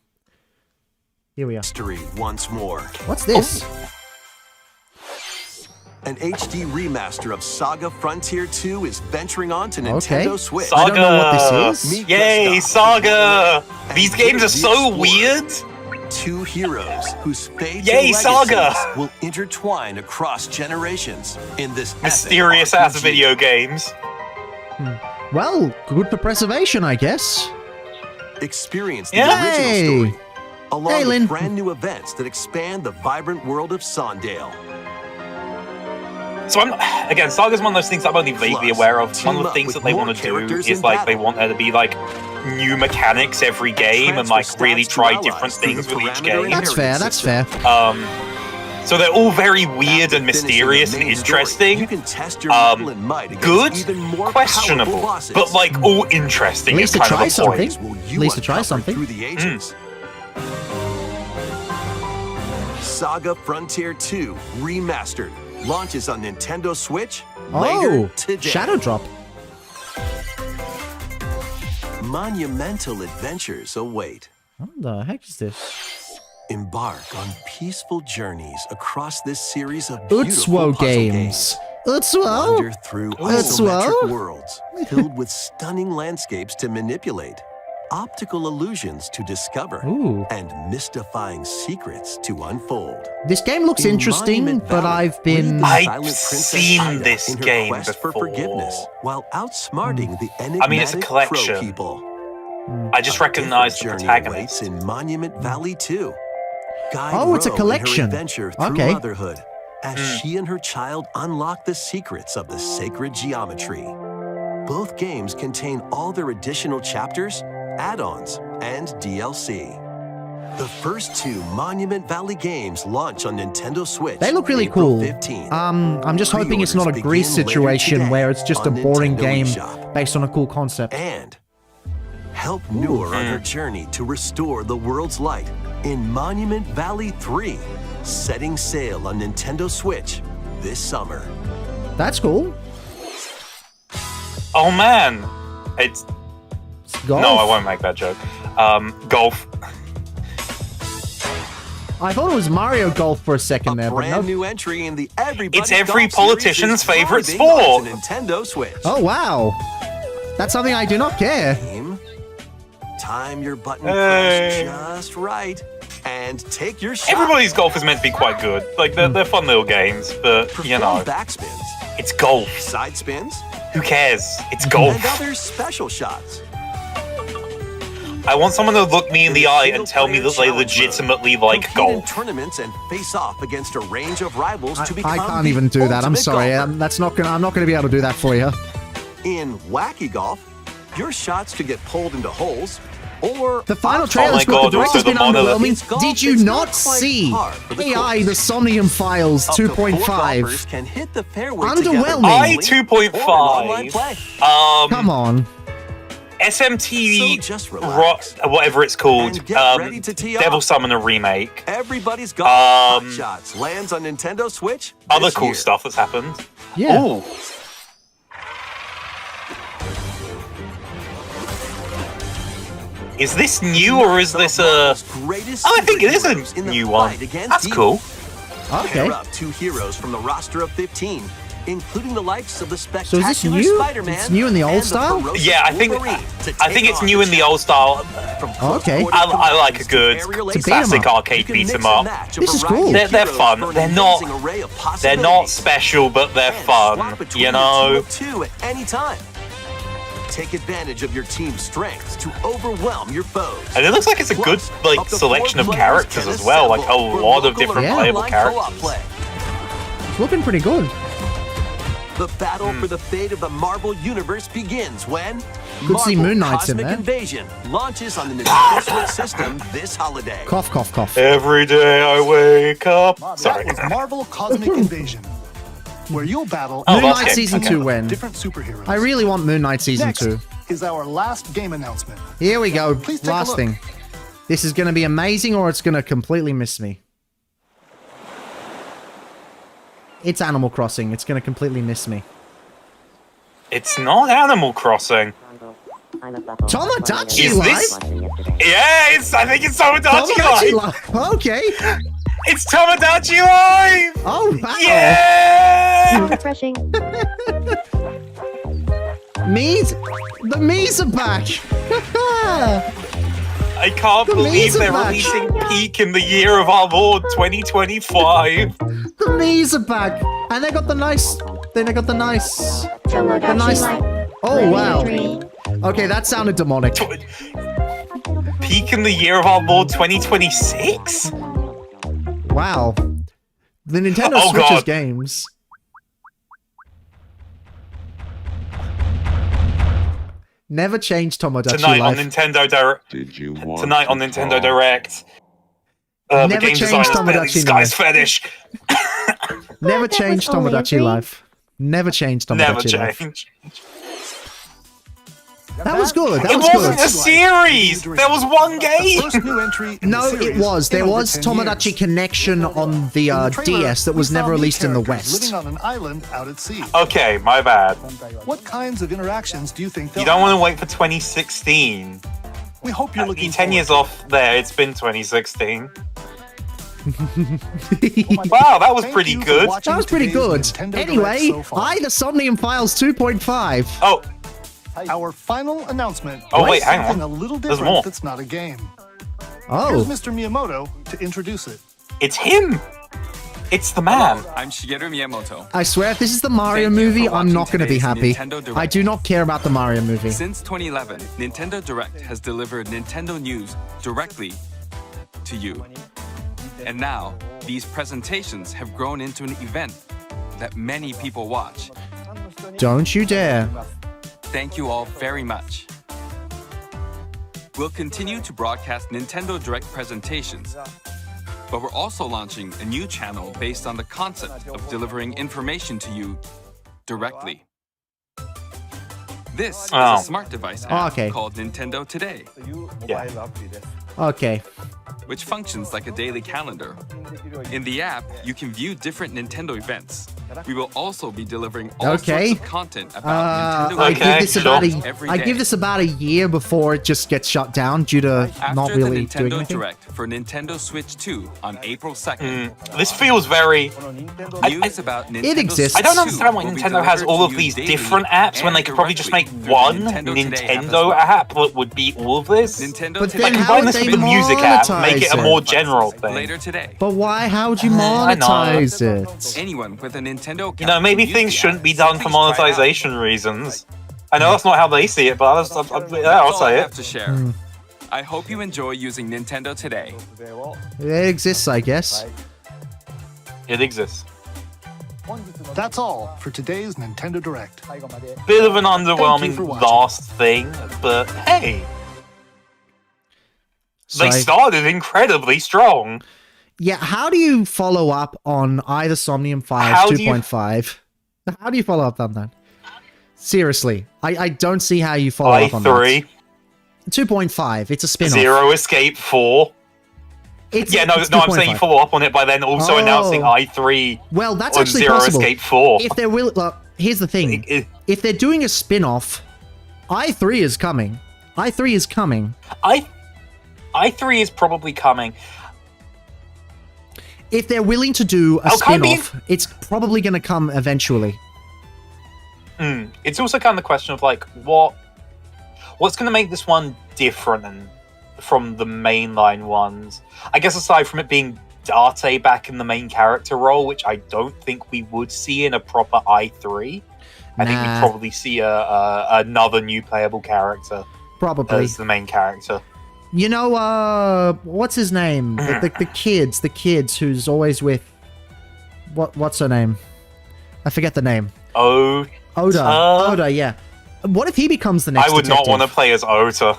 Here we are. History once more. What's this? An HD remaster of Saga Frontier 2 is venturing on to Okay. Nintendo Switch. I don't know what this is. Meet Yay, Gustav, Saga! and These games are Gradius so Explorer. weird. Two heroes whose fates Yay, and Saga! legacies will intertwine across generations in this epic Mysterious ass RPG. video games. Well, good for preservation, I guess. Experience the Yeah. original Hey. story, along Hey, Lynn. with brand new events that expand the vibrant world of Sondale. So again, Saga's one of those things I'm only vaguely Plus, aware of. One team of the up things with that they more want to do characters is in like they battle. want there to be like new mechanics every game and like Transfer really stats to try allies different through things the with each parameter game. That's fair. That's fair. So they're all very weird and After finishing mysterious the and main story, interesting. you can test your mettle and might against Good, even more questionable, powerful bosses. but like all interesting At is least to kind try of the point. something. Will At you least to try uncover something. through the ages? Saga Frontier 2 Remastered launches on Nintendo Switch later Oh, today. Shadow Drop. Monumental adventures await. What the heck is this? Embark on peaceful journeys across this series of beautiful Utsuo puzzle games. Utsuo? Wander through Utsuo? isometric worlds filled with stunning landscapes to manipulate, optical illusions to discover, Ooh. and mystifying secrets to unfold. This game looks In interesting, Monument but Valley, I've been... read the I've silent princess seen Ida this in her game quest for before. forgiveness, while outsmarting the enigmatic I mean, it's a collection. crow people. I just A recognize the different journey protagonist. awaits in Monument Valley 2. Guide Oh, it's a Ro in her collection. adventure through Okay. motherhood as she and her child unlock the secrets of the sacred geometry. Both games contain all their additional chapters, add-ons, and DLC. The first two Monument Valley games launch on Nintendo Switch. They look really April cool. 15th. I'm just hoping it's not a Pre-orders Grease begin later situation today where it's just a on boring Nintendo game eShop. based on a cool concept. And help Noor on her journey to restore the world's light in Monument Valley 3, setting sail on Nintendo Switch this summer. That's cool. Oh man, it's Golf. no, I won't make that joke. Golf. I thought it was Mario Golf for a second there, but Brand no. new entry in the Everybody It's every Golf politician's series is favorite thriving on sport. Nintendo Switch. Oh, wow. That's something I do not care. Game, time your button Hey. press just right, and take your shot. Everybody's golf is meant to be quite good. Like they're fun little games, but you Perform know, backspins, it's golf. side spins, Who cares? It's golf. and other special shots. I want someone to look me in the eye and tell me that they legitimately like Compete in golf. tournaments and face off against a range of rivals to become I can't the even do that. I'm ultimate sorry. golfer. I'm not gonna be able to do that for you. In Wacky Golf, your shots could get pulled into holes, or The final Oh trailer's my good. The God, director's also been the monolith. underwhelming. It's golf, Did you it's not not quite see par for the AI, course. the Somnium Files Up to 4 golfers 2.5? can hit the fairway Underwhelming. I together or in online 2.5. play. Come on. SMT So just relax. whatever it's called, And get ready to tee Devil off. Summoner Remake. Everybody's got Hot Um, Shots lands on Nintendo Switch. Other this cool year. stuff that's happened. Yeah. Ooh. Is this new or is this a? Greatest Oh, I think it is superheroes a in the new one. fight against That's evil. cool. Okay. Pair up 2 heroes from the roster of 15, including the likes of the So spectacular is this new? Spider-Man. It's new in the old and style? ferocious Yeah, I think Wolverine to I think take it's on new in the old style. From Oh, okay. close quarters I like a to good aerial It's a aces. beat 'em classic up. arcade You can beat mix 'em and up. match a This is variety cool. of They're heroes fun. for an They're not- amazing array of They're not possibilities. special, but they're And fun. swap between You a team know. of 2 at any time. Take advantage of your team's strengths to overwhelm your foes. And it looks like it's a good Plus, like up to 4 selection of players characters can as well. Like a assemble for lot of local different or playable online co-op characters. play. It's looking pretty good. The battle for the fate of the Marvel Universe begins when Good to see Marvel Moon Knight's in Cosmic there. Invasion launches on the Nintendo Switch system this holiday. Cough, cough, cough. Every day I wake up. Sorry. That was Marvel Cosmic Invasion, where you'll battle Oh, Moon that's Knight good. Season Okay. 2 when? different superheroes. I really want Moon Knight Season Next 2. is our last game announcement. Here we go. Please take a Last look. thing. This is going to be amazing or it's going to completely miss me. It's Animal Crossing. It's going to completely miss me. It's not Animal Crossing. Tomodachi Is this? Life? Yeah, I think it's Tomodachi Tomodachi Life. Life. Okay. It's Tomodachi Life. Oh, wow. Yeah. Refreshing. The Mii's are back. I can't The believe Mii's are they're back. releasing Peak in the year of our Lord 2025. The Mii's are back. And they got the nice... Then they got the nice... Tomodachi nice- Life. Oh, wow. Dream. Okay, that sounded demonic. Peak in the year of our Lord 2026? Wow. The Nintendo Oh, Switch's God. games. Never change Tomodachi Tonight on Life. Nintendo Direct. Did you want Tonight on to Nintendo talk? Direct. The Never game change designer's Tomodachi Sky's Life. fetish. Never That change was only a Tomodachi dream. Life. Never change Tomodachi Never Life. change. That was good. That It was wasn't good. a series. There was one The game. first new entry in No, the it series was. There in over was 10 Tomodachi years. Connection on the In the trailer, DS that we was saw never new released in the characters West. Living on an island out at sea. Okay, my bad. What kinds of interactions do you think they'll You don't have? want to wait for 2016. We hope you're looking 10 years forward off there. It's been 2016. Wow, that was Thank pretty you for good. watching That was pretty today's good. Nintendo Anyway, Direct so far. the Somnium Files 2.5. Oh, Our final announcement Oh, is wait, hang something on. a little There's different more. that's not a game. Here's Oh, Mr. Miyamoto to introduce it. it's him. It's the man. I'm Shigeru Miyamoto. I swear if this is the Mario Thank you movie, for I'm watching not going to be today's happy. Nintendo Direct. I do not care about the Mario movie. Since 2011, Nintendo Direct has delivered Nintendo news directly to you. And now, these presentations have grown into an event that many people watch. Don't you dare. Thank you all very much. We'll continue to broadcast Nintendo Direct presentations, but we're also launching a new channel based on the concept of delivering information to you directly. This is Oh. a smart device app okay. called Nintendo Today, Yeah. Okay. which functions like a daily calendar. In the app, you can view different Nintendo events. We will also be delivering all Okay. sorts of content about Nintendo I Okay, give this about sure. every I day. give this about a year before it just gets shut down due to After not really the doing Nintendo anything. Direct for Nintendo Switch 2 on April 2nd, This feels very. news about Nintendo It exists. I don't Switch understand why 2 will be Nintendo has delivered all to of you these daily different apps when and they could probably just make directly through one the Nintendo Today app as Nintendo well. app that would be all of this. Nintendo But Today then Like how combine would this they with the music app, make it a monetize more it? general thing. later today. But why? How would you I know. monetize it? Anyone with a Nintendo account You know, maybe can use things the shouldn't app, be so done for please try it out. monetization reasons. I know that's not how they see it, but That's I'll all say I it. have to share. I hope you enjoy using Nintendo Today. It exists, I guess. It exists. That's all for today's Nintendo Direct. Bit of an underwhelming for watching. last thing, but hey, So, they started incredibly strong. yeah, how do you follow up on either Somnium Files How do you- 2.5? How do you follow up on that? Seriously, I don't see how you follow up on that. I3, 2.5, it's a spin-off. Zero Escape 4. It's, Yeah, no, it's I'm saying 2.5. follow up on it by then also announcing Oh. I3 Well, that's on actually Zero possible. Escape 4. If they're will, here's the thing: if they're doing a spin-off, I3 is coming. I3 is coming. I3 is probably coming. If they're willing to do a kind of spin-off, it's probably going to come eventually. It's also kind of the question of like what's going to make this one different from the mainline ones. I guess aside from it being Date back in the main character role, which I don't think we would see in a proper I3. I think we'd probably see another new playable character Probably. as the main character. You know, what's his name? The kids who's always with what's her name? I forget the name. Oh, Oda, yeah. What if he becomes the next I would detective? not want to play as Ota.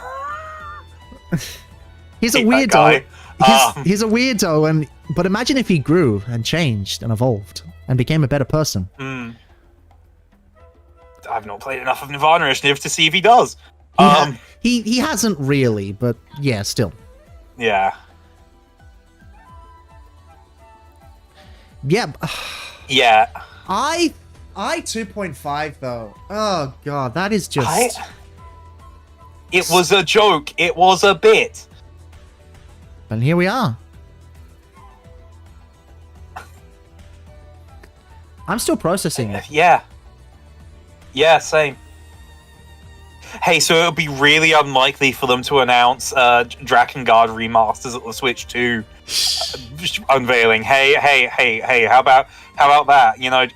He's a hate that weirdo. guy. He's a weirdo, but imagine if he grew and changed and evolved and became a better person. I've not played enough of Nirvana Initiative to see if he does. He hasn't really, but yeah, still. Yeah. Yeah. Yeah. I 2.5 though. Oh god, that is just It was a joke. It was a bit. And here we are. I'm still processing it. Yeah. Yeah, same. Hey, so it would be really unlikely for them to announce Drakengard remasters at the Switch 2 unveiling. Hey, how about that? You know,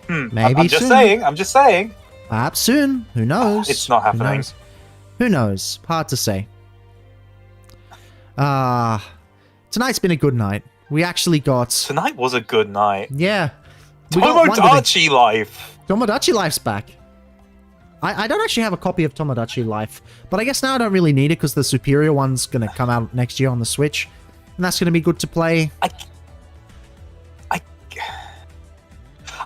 Maybe I'm just soon. saying. I'm just saying. Perhaps soon. Who knows? It's not happening. Who knows? Hard to say. Tonight's been a good night. We actually got... Tonight was a good night. Yeah. We got Tomodachi Life. Tomodachi Life's back. I don't actually have a copy of Tomodachi Life, but I guess now I don't really need it because the superior one's going to come out next year on the Switch, and that's going to be good to play.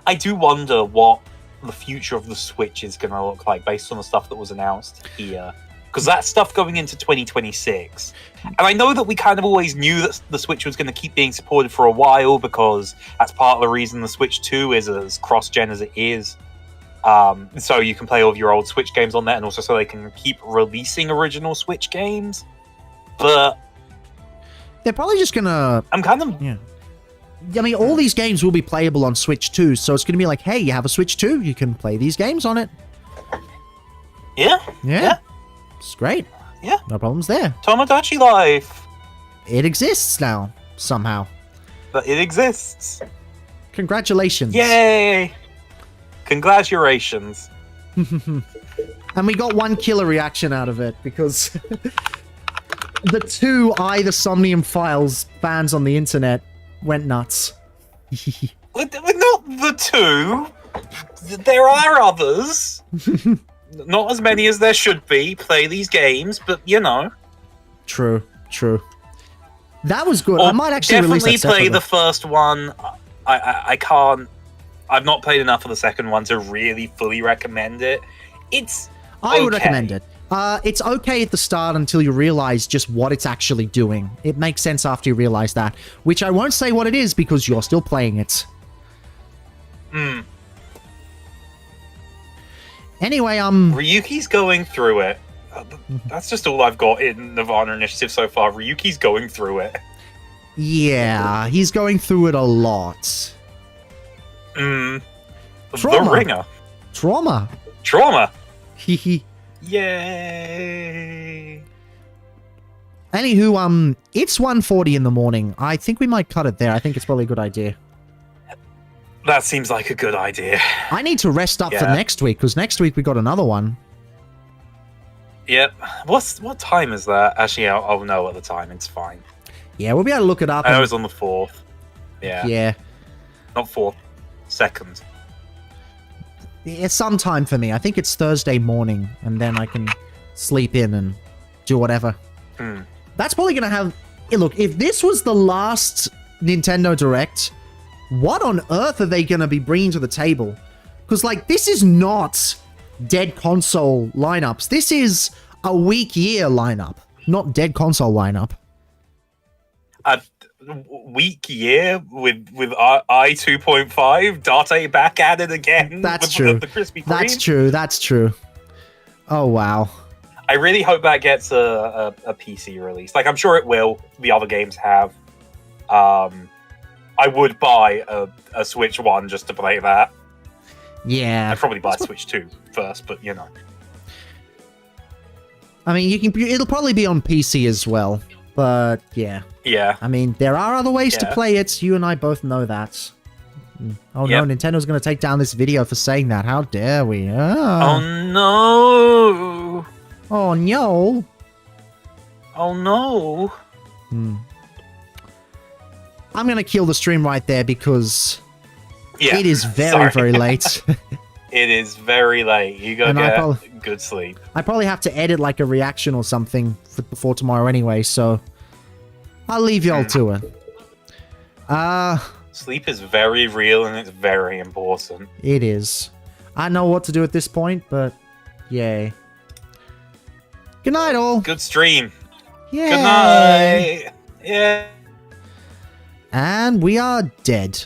I do wonder what the future of the Switch is going to look like based on the stuff that was announced here. Because that's stuff going into 2026. And I know that we kind of always knew that the Switch was going to keep being supported for a while because that's part of the reason the Switch 2 is as cross-gen as it is. So you can play all of your old Switch games on that, and also so they can keep releasing original Switch games. But they're probably just going to... I'm kind of... Yeah. I mean, all these games will be playable on Switch 2, so it's going to be like, hey, you have a Switch 2, you can play these games on it. Yeah. It's great. Yeah. No problems there. Tomodachi Life. It exists now, somehow. But it exists. Congratulations. Yay! Congratulations. And we got one killer reaction out of it, because the two the Somnium Files fans on the internet went nuts. Not the two. There are others. Not as many as there should be. Play these games, but you know. True. That was good. Or I might actually release that definitely play separately. the first one. I can't. I've not played enough of the second one to really fully recommend it. I would okay. recommend it. It's okay at the start until you realize just what it's actually doing. It makes sense after you realize that, which I won't say what it is because you're still playing it. Anyway, Ryuki's going through it. That's just all I've got in Nirvana Initiative so far. Ryuki's going through it. Yeah, he's going through it a lot. The Trauma. Ringer. Trauma. Yay! Anywho, it's 1:40 in the morning. I think we might cut it there. I think it's probably a good idea. That seems like a good idea. I need to rest up for next week, because next week we got another one. Yep. What time is that? Actually, I'll know at the time. It's fine. Yeah, we'll be able to look it up. I know it's on the 4th. Yeah. Yeah. Not 4th. 2nd. It's some time for me. I think it's Thursday morning, and then I can sleep in and do whatever. That's probably going to have... Look, if this was the last Nintendo Direct, what on earth are they going to be bringing to the table? Because, like, this is not dead console lineups. This is a weak year lineup, not dead console lineup. A weak year with I 2.5, Date back at it again. That's with true. The Krispy Kreme. That's true. Oh, wow. I really hope that gets a PC release. Like, I'm sure it will. The other games have. I would buy a Switch 1 just to play that. Yeah. I'd probably buy a Switch 2 first, but you know. I mean, it'll probably be on PC as well, but yeah. Yeah. I mean, there are other ways to play it. You and I both know that. Oh no, Nintendo's going to take down this video for saying that. How dare we? Oh no. Oh no. Oh no. I'm going to kill the stream right there because it is very, sorry. very late. It is very late. You go get good sleep. I probably have to edit like a reaction or something before tomorrow anyway, so I'll leave y'all to it. Sleep is very real and it's very important. It is. I know what to do at this point, but yay. Good night, all. Good stream. Yay. Good night. Yeah. And we are dead.